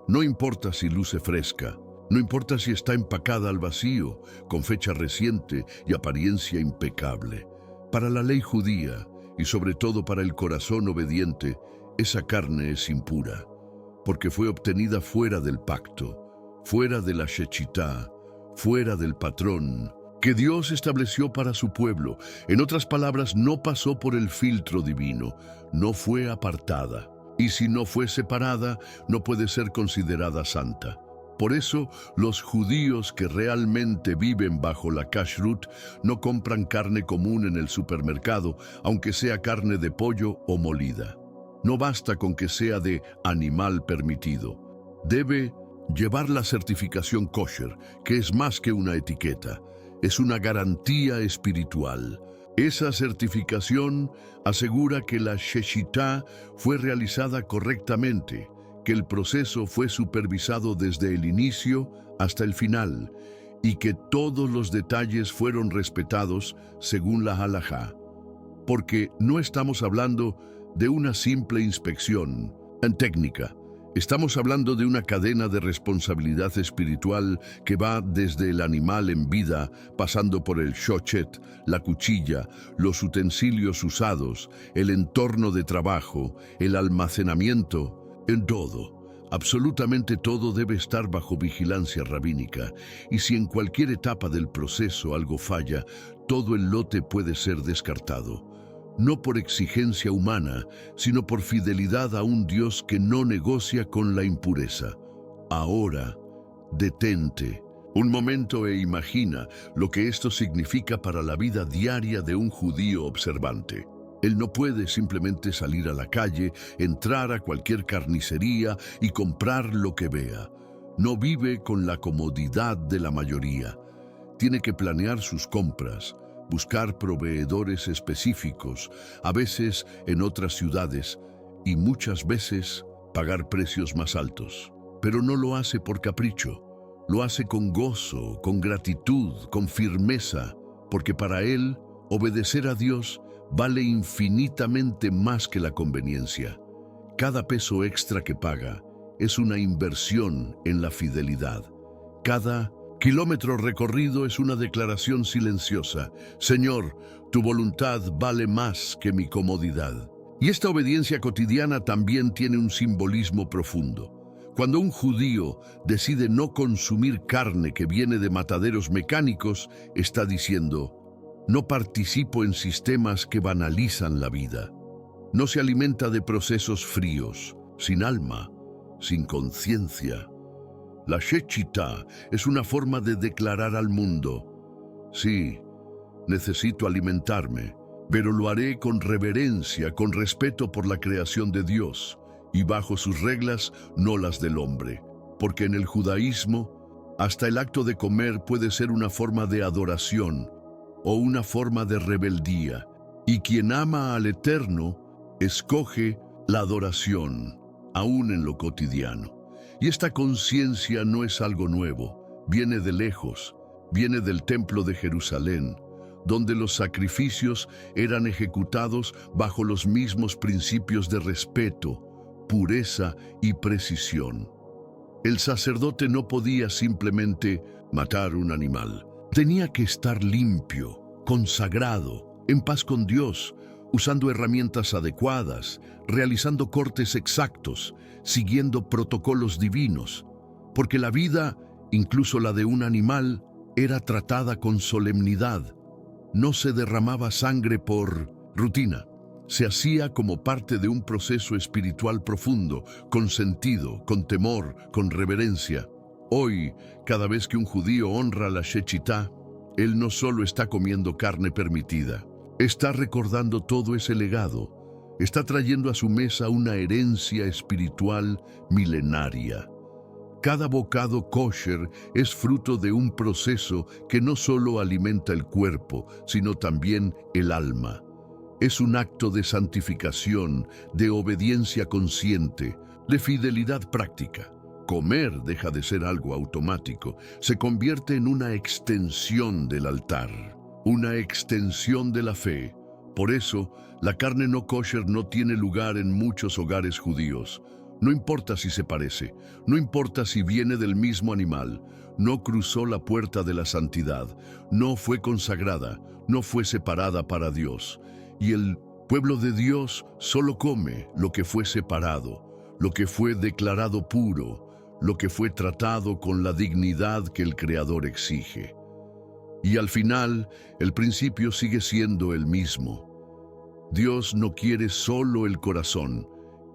No importa si luce fresca, no importa si está empacada al vacío, con fecha reciente y apariencia impecable. Para la ley judía, y sobre todo para el corazón obediente, esa carne es impura, porque fue obtenida fuera del pacto, fuera de la shechitá, fuera del patrón que Dios estableció para su pueblo. En otras palabras, no pasó por el filtro divino, no fue apartada. Y si no fue separada, no puede ser considerada santa. Por eso, los judíos que realmente viven bajo la kashrut no compran carne común en el supermercado, aunque sea carne de pollo o molida. No basta con que sea de animal permitido. Debe llevar la certificación kosher, que es más que una etiqueta, es una garantía espiritual. Esa certificación asegura que la shechitá fue realizada correctamente, que el proceso fue supervisado desde el inicio hasta el final y que todos los detalles fueron respetados según la halajá. Porque no estamos hablando de una simple inspección en técnica. Estamos hablando de una cadena de responsabilidad espiritual que va desde el animal en vida, pasando por el shochet, la cuchilla, los utensilios usados, el entorno de trabajo, el almacenamiento, en todo. Absolutamente todo debe estar bajo vigilancia rabínica, y si en cualquier etapa del proceso algo falla, todo el lote puede ser descartado. No por exigencia humana, sino por fidelidad a un Dios que no negocia con la impureza. Ahora, detente un momento e imagina lo que esto significa para la vida diaria de un judío observante. Él no puede simplemente salir a la calle, entrar a cualquier carnicería y comprar lo que vea. No vive con la comodidad de la mayoría. Tiene que planear sus compras, buscar proveedores específicos, a veces en otras ciudades, y muchas veces pagar precios más altos. Pero no lo hace por capricho, lo hace con gozo, con gratitud, con firmeza, porque para él, obedecer a Dios vale infinitamente más que la conveniencia. Cada peso extra que paga es una inversión en la fidelidad. Cada kilómetro recorrido es una declaración silenciosa. Señor, tu voluntad vale más que mi comodidad. Y esta obediencia cotidiana también tiene un simbolismo profundo. Cuando un judío decide no consumir carne que viene de mataderos mecánicos, está diciendo: no participo en sistemas que banalizan la vida. No se alimenta de procesos fríos, sin alma, sin conciencia. La shechitá es una forma de declarar al mundo: sí, necesito alimentarme, pero lo haré con reverencia, con respeto por la creación de Dios, y bajo sus reglas, no las del hombre. Porque en el judaísmo, hasta el acto de comer puede ser una forma de adoración o una forma de rebeldía, y quien ama al Eterno escoge la adoración, aún en lo cotidiano. Y esta conciencia no es algo nuevo, viene de lejos, viene del templo de Jerusalén, donde los sacrificios eran ejecutados bajo los mismos principios de respeto, pureza y precisión. El sacerdote no podía simplemente matar un animal. Tenía que estar limpio, consagrado, en paz con Dios, usando herramientas adecuadas, realizando cortes exactos, siguiendo protocolos divinos, porque la vida, incluso la de un animal, era tratada con solemnidad. No se derramaba sangre por rutina. Se hacía como parte de un proceso espiritual profundo, con sentido, con temor, con reverencia. Hoy, cada vez que un judío honra la Shechitá, él no solo está comiendo carne permitida, está recordando todo ese legado, está trayendo a su mesa una herencia espiritual milenaria. Cada bocado kosher es fruto de un proceso que no solo alimenta el cuerpo, sino también el alma. Es un acto de santificación, de obediencia consciente, de fidelidad práctica. Comer deja de ser algo automático, se convierte en una extensión del altar, una extensión de la fe. Por eso, la carne no kosher no tiene lugar en muchos hogares judíos. No importa si se parece, no importa si viene del mismo animal, no cruzó la puerta de la santidad, no fue consagrada, no fue separada para Dios. Y el pueblo de Dios solo come lo que fue separado, lo que fue declarado puro, lo que fue tratado con la dignidad que el Creador exige. Y al final, el principio sigue siendo el mismo. Dios no quiere solo el corazón,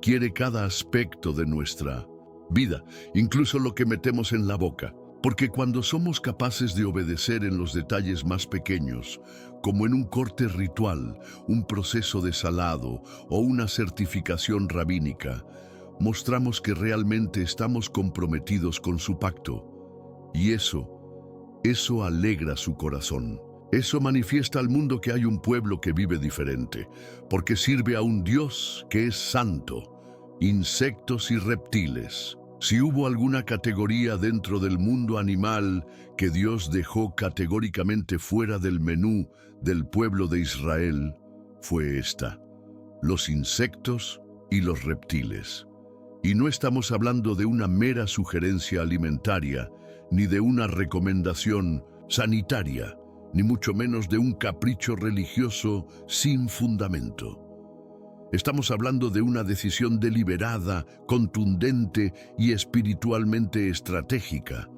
quiere cada aspecto de nuestra vida, incluso lo que metemos en la boca. Porque cuando somos capaces de obedecer en los detalles más pequeños, como en un corte ritual, un proceso de salado o una certificación rabínica, mostramos que realmente estamos comprometidos con su pacto. Y eso alegra su corazón. Eso manifiesta al mundo que hay un pueblo que vive diferente, porque sirve a un Dios que es santo. Insectos y reptiles. Si hubo alguna categoría dentro del mundo animal que Dios dejó categóricamente fuera del menú del pueblo de Israel, fue esta: los insectos y los reptiles. Y no estamos hablando de una mera sugerencia alimentaria, ni de una recomendación sanitaria, ni mucho menos de un capricho religioso sin fundamento. Estamos hablando de una decisión deliberada, contundente y espiritualmente estratégica.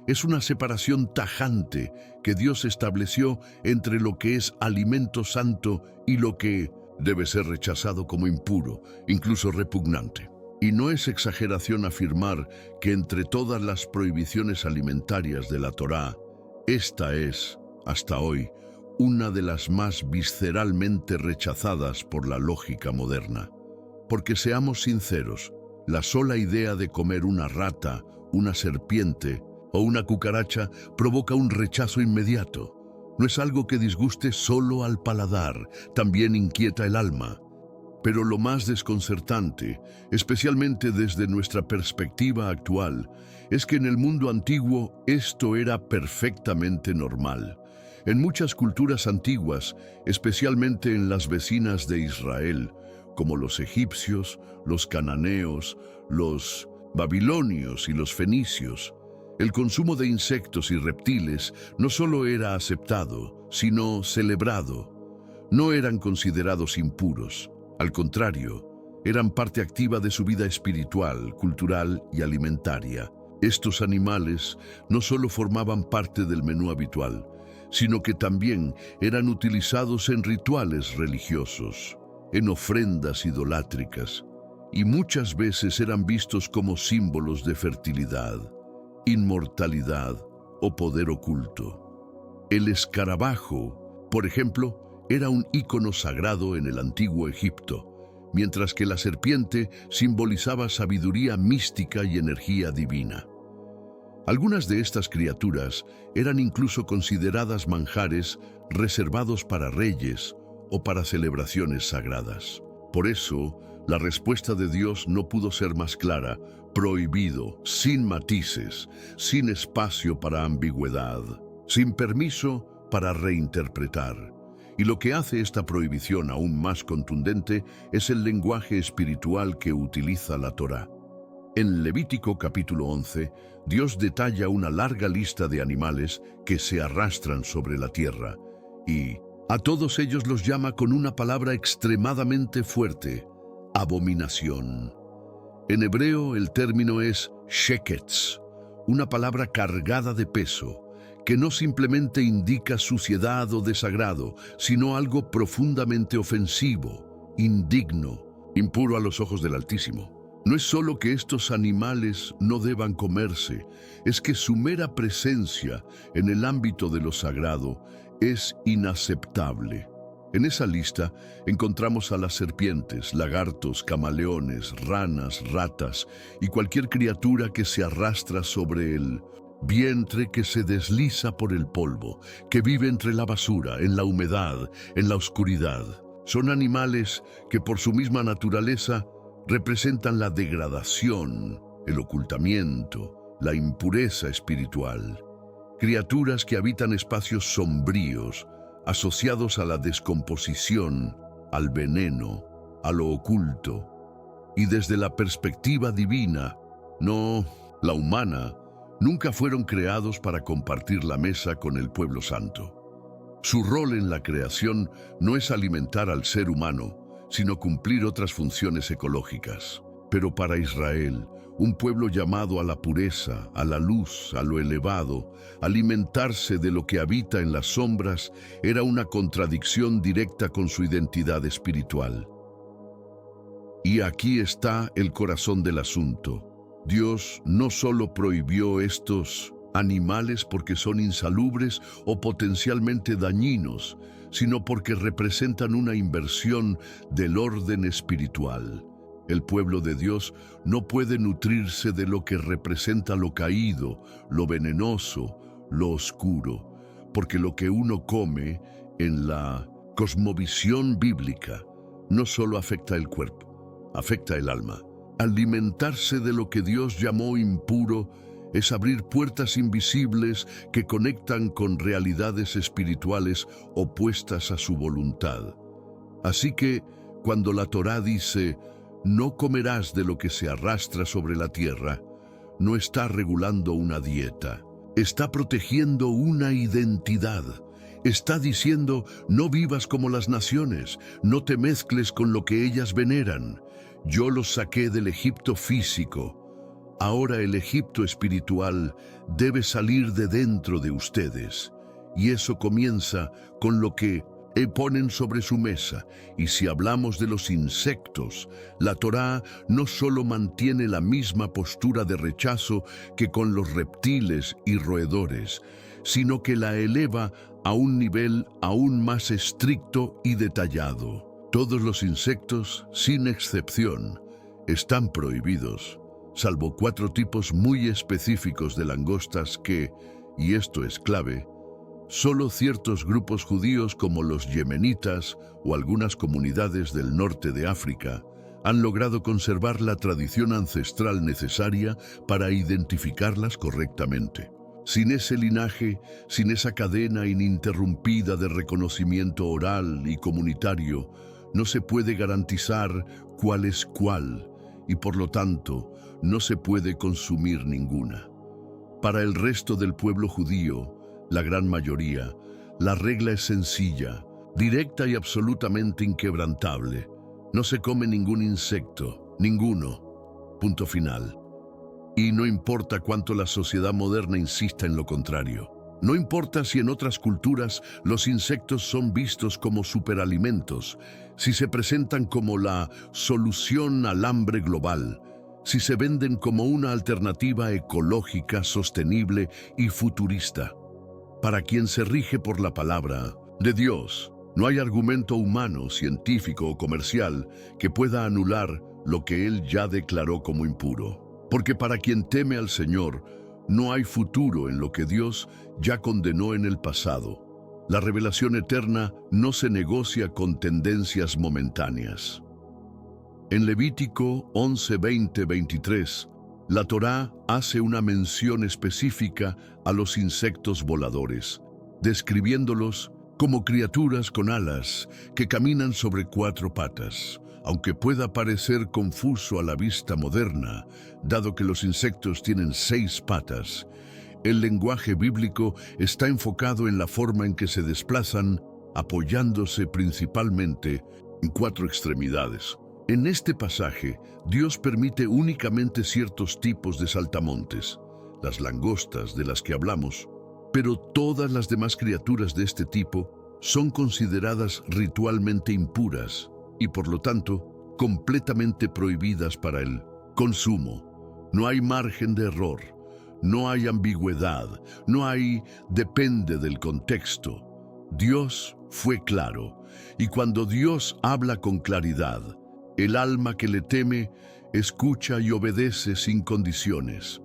Es una separación tajante que Dios estableció entre lo que es alimento santo y lo que debe ser rechazado como impuro, incluso repugnante. Y no es exageración afirmar que entre todas las prohibiciones alimentarias de la Torá, esta es, hasta hoy, una de las más visceralmente rechazadas por la lógica moderna. Porque seamos sinceros, la sola idea de comer una rata, una serpiente o una cucaracha provoca un rechazo inmediato. No es algo que disguste solo al paladar, también inquieta el alma. Pero lo más desconcertante, especialmente desde nuestra perspectiva actual, es que en el mundo antiguo esto era perfectamente normal. En muchas culturas antiguas, especialmente en las vecinas de Israel, como los egipcios, los cananeos, los babilonios y los fenicios, el consumo de insectos y reptiles no solo era aceptado, sino celebrado. No eran considerados impuros. Al contrario, eran parte activa de su vida espiritual, cultural y alimentaria. Estos animales no solo formaban parte del menú habitual, sino que también eran utilizados en rituales religiosos, en ofrendas idolátricas, y muchas veces eran vistos como símbolos de fertilidad, inmortalidad o poder oculto. El escarabajo, por ejemplo, era un ícono sagrado en el antiguo Egipto, mientras que la serpiente simbolizaba sabiduría mística y energía divina. Algunas de estas criaturas eran incluso consideradas manjares reservados para reyes o para celebraciones sagradas. Por eso, La respuesta de Dios no pudo ser más clara: prohibido, sin matices, sin espacio para ambigüedad, sin permiso para reinterpretar. Y lo que hace esta prohibición aún más contundente es el lenguaje espiritual que utiliza la Torá. En Levítico capítulo 11, Dios detalla una larga lista de animales que se arrastran sobre la tierra, y a todos ellos los llama con una palabra extremadamente fuerte: abominación. En hebreo el término es sheketz, una palabra cargada de peso, que no simplemente indica suciedad o desagrado, sino algo profundamente ofensivo, indigno, impuro a los ojos del Altísimo. No es solo que estos animales no deban comerse, es que su mera presencia en el ámbito de lo sagrado es inaceptable. En esa lista encontramos a las serpientes, lagartos, camaleones, ranas, ratas y cualquier criatura que se arrastra sobre el vientre, que se desliza por el polvo, que vive entre la basura, en la humedad, en la oscuridad. Son animales que por su misma naturaleza representan la degradación, el ocultamiento, la impureza espiritual. Criaturas que habitan espacios sombríos, asociados a la descomposición, al veneno, a lo oculto. Y desde la perspectiva divina, no la humana, nunca fueron creados para compartir la mesa con el pueblo santo. Su rol en la creación no es alimentar al ser humano, sino cumplir otras funciones ecológicas. Pero para Israel, un pueblo llamado a la pureza, a la luz, a lo elevado, alimentarse de lo que habita en las sombras era una contradicción directa con su identidad espiritual. Y aquí está el corazón del asunto. Dios no solo prohibió estos animales porque son insalubres o potencialmente dañinos, sino porque representan una inversión del orden espiritual. El pueblo de Dios no puede nutrirse de lo que representa lo caído, lo venenoso, lo oscuro, porque lo que uno come en la cosmovisión bíblica no solo afecta el cuerpo, afecta el alma. Alimentarse de lo que Dios llamó impuro es abrir puertas invisibles que conectan con realidades espirituales opuestas a su voluntad. Así que, cuando la Torá dice: no comerás de lo que se arrastra sobre la tierra, no está regulando una dieta, está protegiendo una identidad. Está diciendo: no vivas como las naciones, no te mezcles con lo que ellas veneran. Yo los saqué del Egipto físico. Ahora el Egipto espiritual debe salir de dentro de ustedes. Y eso comienza con lo que ponen sobre su mesa. Y si hablamos de los insectos, la Torá no solo mantiene la misma postura de rechazo que con los reptiles y roedores, sino que la eleva a un nivel aún más estricto y detallado. Todos los insectos, sin excepción, están prohibidos, salvo 4 tipos muy específicos de langostas que, y esto es clave, solo ciertos grupos judíos como los yemenitas o algunas comunidades del norte de África han logrado conservar la tradición ancestral necesaria para identificarlas correctamente. Sin ese linaje, sin esa cadena ininterrumpida de reconocimiento oral y comunitario, no se puede garantizar cuál es cuál y por lo tanto no se puede consumir ninguna. Para el resto del pueblo judío, la gran mayoría, la regla es sencilla, directa y absolutamente inquebrantable. No se come ningún insecto, ninguno. Punto final. Y no importa cuánto la sociedad moderna insista en lo contrario. No importa si en otras culturas los insectos son vistos como superalimentos, si se presentan como la solución al hambre global, si se venden como una alternativa ecológica, sostenible y futurista. Para quien se rige por la palabra de Dios, no hay argumento humano, científico o comercial que pueda anular lo que Él ya declaró como impuro. Porque para quien teme al Señor, no hay futuro en lo que Dios ya condenó en el pasado. La revelación eterna no se negocia con tendencias momentáneas. En Levítico 11, 20, 23, la Torá hace una mención específica a los insectos voladores, describiéndolos como criaturas con alas que caminan sobre 4 patas. Aunque pueda parecer confuso a la vista moderna, dado que los insectos tienen 6 patas, el lenguaje bíblico está enfocado en la forma en que se desplazan, apoyándose principalmente en 4 extremidades. En este pasaje, Dios permite únicamente ciertos tipos de saltamontes, las langostas de las que hablamos, pero todas las demás criaturas de este tipo son consideradas ritualmente impuras y por lo tanto completamente prohibidas para el consumo. No hay margen de error, no hay ambigüedad, no hay depende del contexto. Dios fue claro, y cuando Dios habla con claridad, el alma que le teme escucha y obedece sin condiciones.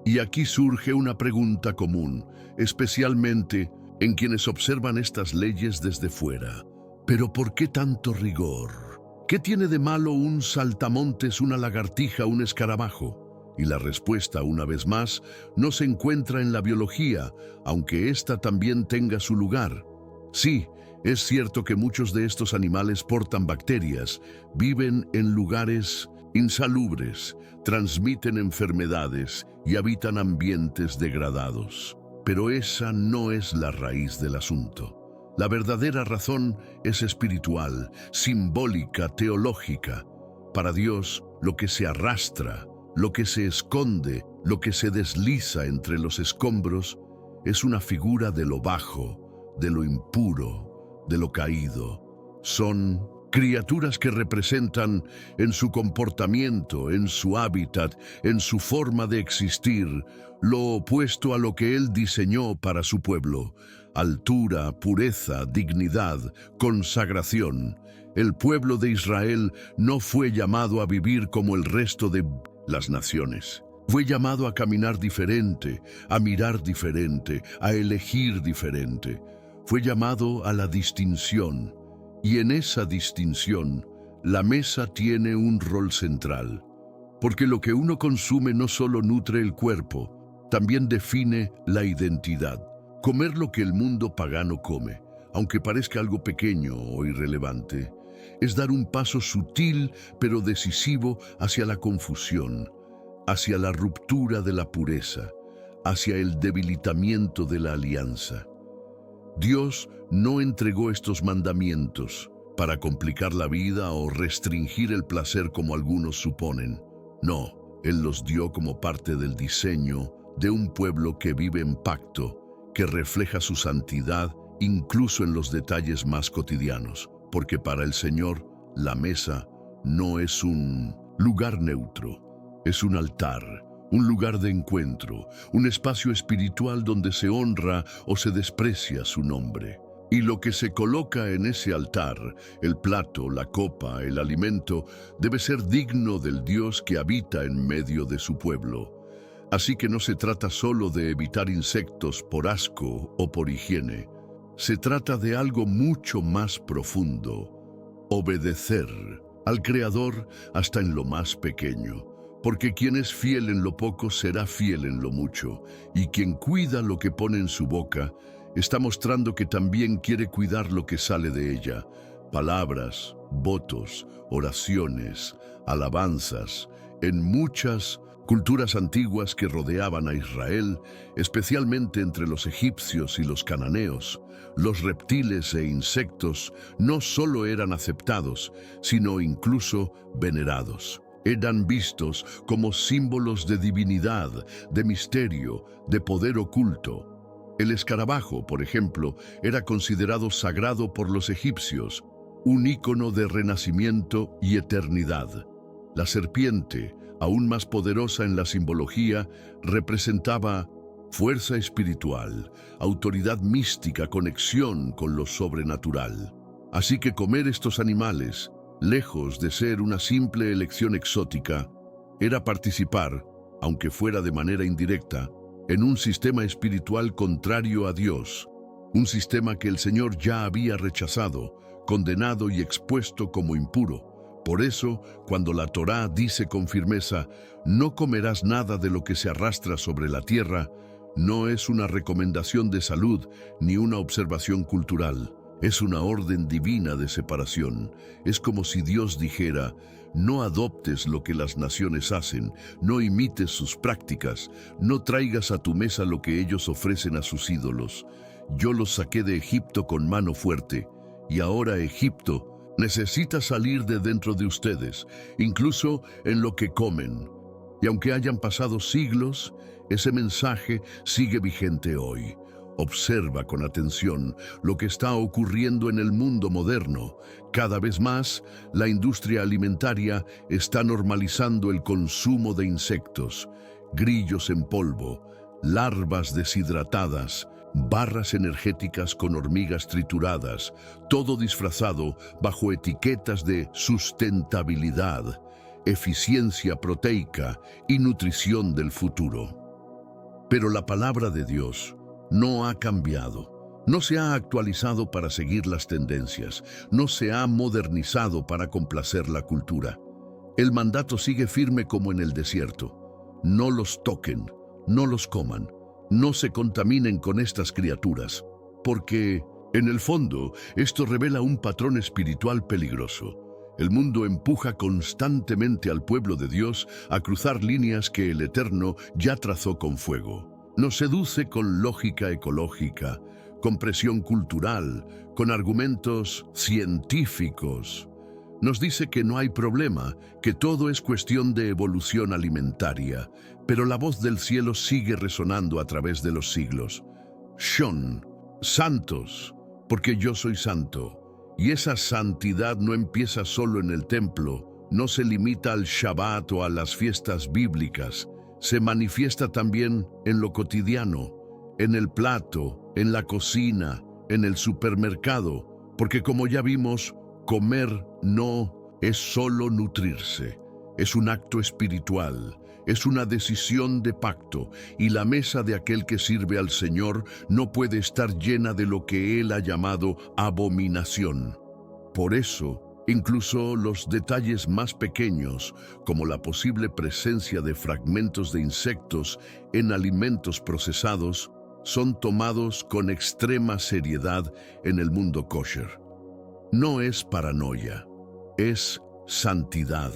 Y aquí surge una pregunta común, especialmente en quienes observan estas leyes desde fuera. ¿Pero por qué tanto rigor? ¿Qué tiene de malo un saltamontes, una lagartija, un escarabajo? Y la respuesta, una vez más, no se encuentra en la biología, aunque ésta también tenga su lugar. Sí, es cierto que muchos de estos animales portan bacterias, viven en lugares insalubres, transmiten enfermedades y habitan ambientes degradados. Pero esa no es la raíz del asunto. La verdadera razón es espiritual, simbólica, teológica. Para Dios, lo que se arrastra, lo que se esconde, lo que se desliza entre los escombros, es una figura de lo bajo, de lo impuro, de lo caído. Son criaturas que representan en su comportamiento, en su hábitat, en su forma de existir, lo opuesto a lo que Él diseñó para su pueblo: altura, pureza, dignidad, consagración. El pueblo de Israel no fue llamado a vivir como el resto de las naciones. Fue llamado a caminar diferente, a mirar diferente, a elegir diferente. Fue llamado a la distinción. Y en esa distinción, la mesa tiene un rol central. Porque lo que uno consume no solo nutre el cuerpo, también define la identidad. Comer lo que el mundo pagano come, aunque parezca algo pequeño o irrelevante, es dar un paso sutil pero decisivo hacia la confusión, hacia la ruptura de la pureza, hacia el debilitamiento de la alianza. Dios no entregó estos mandamientos para complicar la vida o restringir el placer como algunos suponen. No, Él los dio como parte del diseño de un pueblo que vive en pacto, que refleja su santidad incluso en los detalles más cotidianos, porque para el Señor la mesa no es un lugar neutro, es un altar, un lugar de encuentro, un espacio espiritual donde se honra o se desprecia su nombre. Y lo que se coloca en ese altar, el plato, la copa, el alimento, debe ser digno del Dios que habita en medio de su pueblo. Así que no se trata solo de evitar insectos por asco o por higiene. Se trata de algo mucho más profundo: obedecer al Creador hasta en lo más pequeño. Porque quien es fiel en lo poco será fiel en lo mucho, y quien cuida lo que pone en su boca está mostrando que también quiere cuidar lo que sale de ella. Palabras, votos, oraciones, alabanzas. En muchas culturas antiguas que rodeaban a Israel, especialmente entre los egipcios y los cananeos, los reptiles e insectos no solo eran aceptados, sino incluso venerados. Eran vistos como símbolos de divinidad, de misterio, de poder oculto. El escarabajo, por ejemplo, era considerado sagrado por los egipcios, un ícono de renacimiento y eternidad. La serpiente, aún más poderosa en la simbología, representaba fuerza espiritual, autoridad mística, conexión con lo sobrenatural. Así que comer estos animales, lejos de ser una simple elección exótica, era participar, aunque fuera de manera indirecta, en un sistema espiritual contrario a Dios, un sistema que el Señor ya había rechazado, condenado y expuesto como impuro. Por eso, cuando la Torá dice con firmeza, no comerás nada de lo que se arrastra sobre la tierra, no es una recomendación de salud ni una observación cultural. Es una orden divina de separación. Es como si Dios dijera, no adoptes lo que las naciones hacen, no imites sus prácticas, no traigas a tu mesa lo que ellos ofrecen a sus ídolos. Yo los saqué de Egipto con mano fuerte, y ahora Egipto necesita salir de dentro de ustedes, incluso en lo que comen. Y aunque hayan pasado siglos, ese mensaje sigue vigente hoy. Observa con atención lo que está ocurriendo en el mundo moderno. Cada vez más, la industria alimentaria está normalizando el consumo de insectos, grillos en polvo, larvas deshidratadas, barras energéticas con hormigas trituradas, todo disfrazado bajo etiquetas de sustentabilidad, eficiencia proteica y nutrición del futuro. Pero la palabra de Dios no ha cambiado, no se ha actualizado para seguir las tendencias, no se ha modernizado para complacer la cultura. El mandato sigue firme como en el desierto. No los toquen, no los coman, no se contaminen con estas criaturas, porque, en el fondo, esto revela un patrón espiritual peligroso. El mundo empuja constantemente al pueblo de Dios a cruzar líneas que el Eterno ya trazó con fuego. Nos seduce con lógica ecológica, con presión cultural, con argumentos científicos. Nos dice que no hay problema, que todo es cuestión de evolución alimentaria, pero la voz del cielo sigue resonando a través de los siglos. Shon, santos, porque yo soy santo. Y esa santidad no empieza solo en el templo, no se limita al Shabbat o a las fiestas bíblicas, se manifiesta también en lo cotidiano, en el plato, en la cocina, en el supermercado, porque como ya vimos, comer no es solo nutrirse, es un acto espiritual, es una decisión de pacto, y la mesa de aquel que sirve al Señor no puede estar llena de lo que Él ha llamado abominación. Por eso, incluso los detalles más pequeños, como la posible presencia de fragmentos de insectos en alimentos procesados, son tomados con extrema seriedad en el mundo kosher. No es paranoia, es santidad.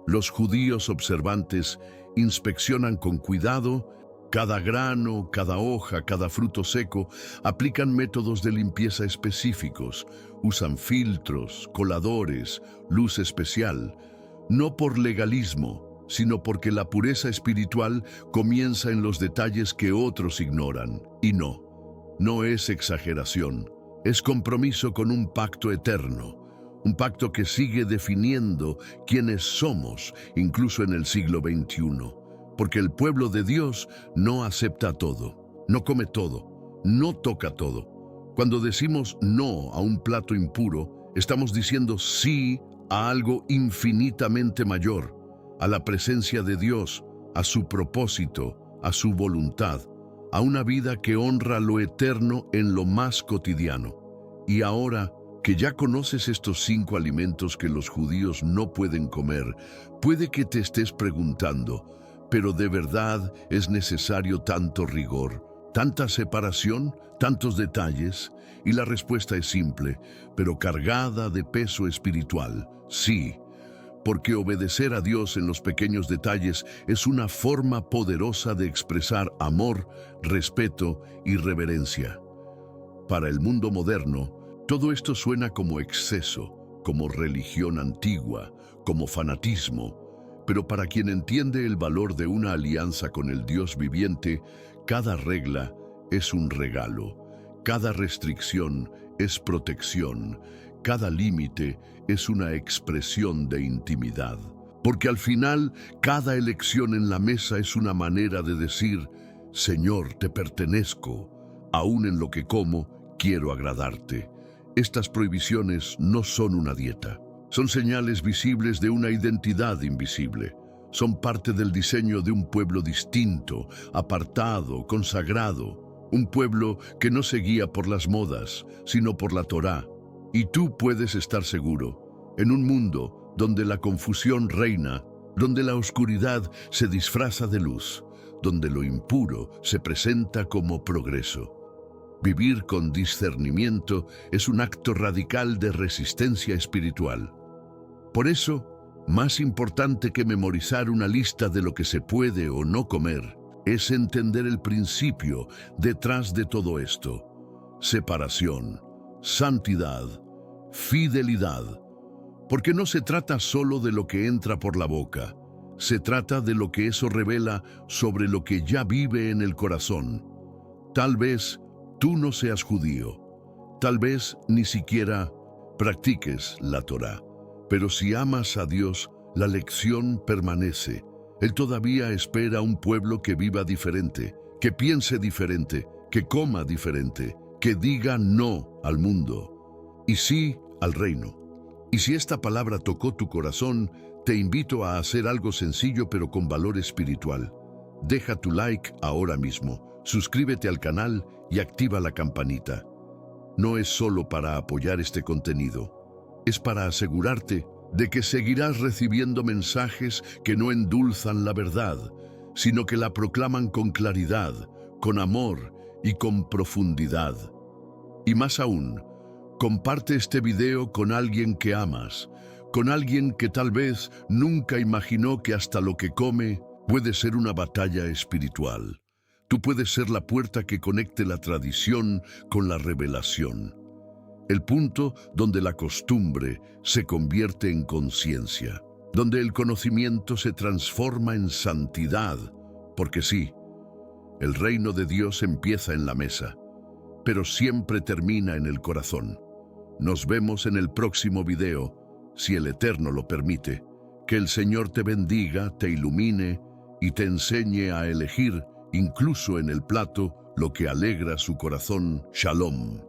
Los judíos observantes inspeccionan con cuidado cada grano, cada hoja, cada fruto seco, aplican métodos de limpieza específicos, usan filtros, coladores, luz especial, no por legalismo, sino porque la pureza espiritual comienza en los detalles que otros ignoran. Y no es exageración, es compromiso con un pacto eterno, un pacto que sigue definiendo quiénes somos, incluso en el siglo XXI. Porque el pueblo de Dios no acepta todo, no come todo, no toca todo. Cuando decimos no a un plato impuro, estamos diciendo sí a algo infinitamente mayor, a la presencia de Dios, a su propósito, a su voluntad, a una vida que honra lo eterno en lo más cotidiano. Y ahora que ya conoces estos 5 alimentos que los judíos no pueden comer, puede que te estés preguntando, ¿pero de verdad es necesario tanto rigor, tanta separación, tantos detalles? Y la respuesta es simple, pero cargada de peso espiritual. Sí, porque obedecer a Dios en los pequeños detalles es una forma poderosa de expresar amor, respeto y reverencia. Para el mundo moderno, todo esto suena como exceso, como religión antigua, como fanatismo. Pero para quien entiende el valor de una alianza con el Dios viviente, cada regla es un regalo, cada restricción es protección, cada límite es una expresión de intimidad. Porque al final, cada elección en la mesa es una manera de decir, Señor, te pertenezco, aún en lo que como, quiero agradarte. Estas prohibiciones no son una dieta. Son señales visibles de una identidad invisible. Son parte del diseño de un pueblo distinto, apartado, consagrado. Un pueblo que no se guía por las modas, sino por la Torá. Y tú puedes estar seguro En un mundo donde la confusión reina, donde la oscuridad se disfraza de luz, donde lo impuro se presenta como progreso. Vivir con discernimiento es un acto radical de resistencia espiritual. Por eso, más importante que memorizar una lista de lo que se puede o no comer, es entender el principio detrás de todo esto: separación, santidad, fidelidad. Porque no se trata solo de lo que entra por la boca, se trata de lo que eso revela sobre lo que ya vive en el corazón. Tal vez tú no seas judío, tal vez ni siquiera practiques la Torá, pero si amas a Dios, la lección permanece. Él todavía espera un pueblo que viva diferente, que piense diferente, que coma diferente, que diga no al mundo y sí al reino. Y si esta palabra tocó tu corazón, te invito a hacer algo sencillo pero con valor espiritual. Deja tu like ahora mismo, suscríbete al canal y activa la campanita. No es solo para apoyar este contenido, es para asegurarte de que seguirás recibiendo mensajes que no endulzan la verdad, sino que la proclaman con claridad, con amor y con profundidad. Y más aún, comparte este video con alguien que amas, con alguien que tal vez nunca imaginó que hasta lo que come puede ser una batalla espiritual. Tú puedes ser la puerta que conecte la tradición con la revelación. El punto donde la costumbre se convierte en conciencia, donde el conocimiento se transforma en santidad, porque sí, el reino de Dios empieza en la mesa, pero siempre termina en el corazón. Nos vemos en el próximo video, si el Eterno lo permite. Que el Señor te bendiga, te ilumine y te enseñe a elegir, incluso en el plato, lo que alegra su corazón. Shalom.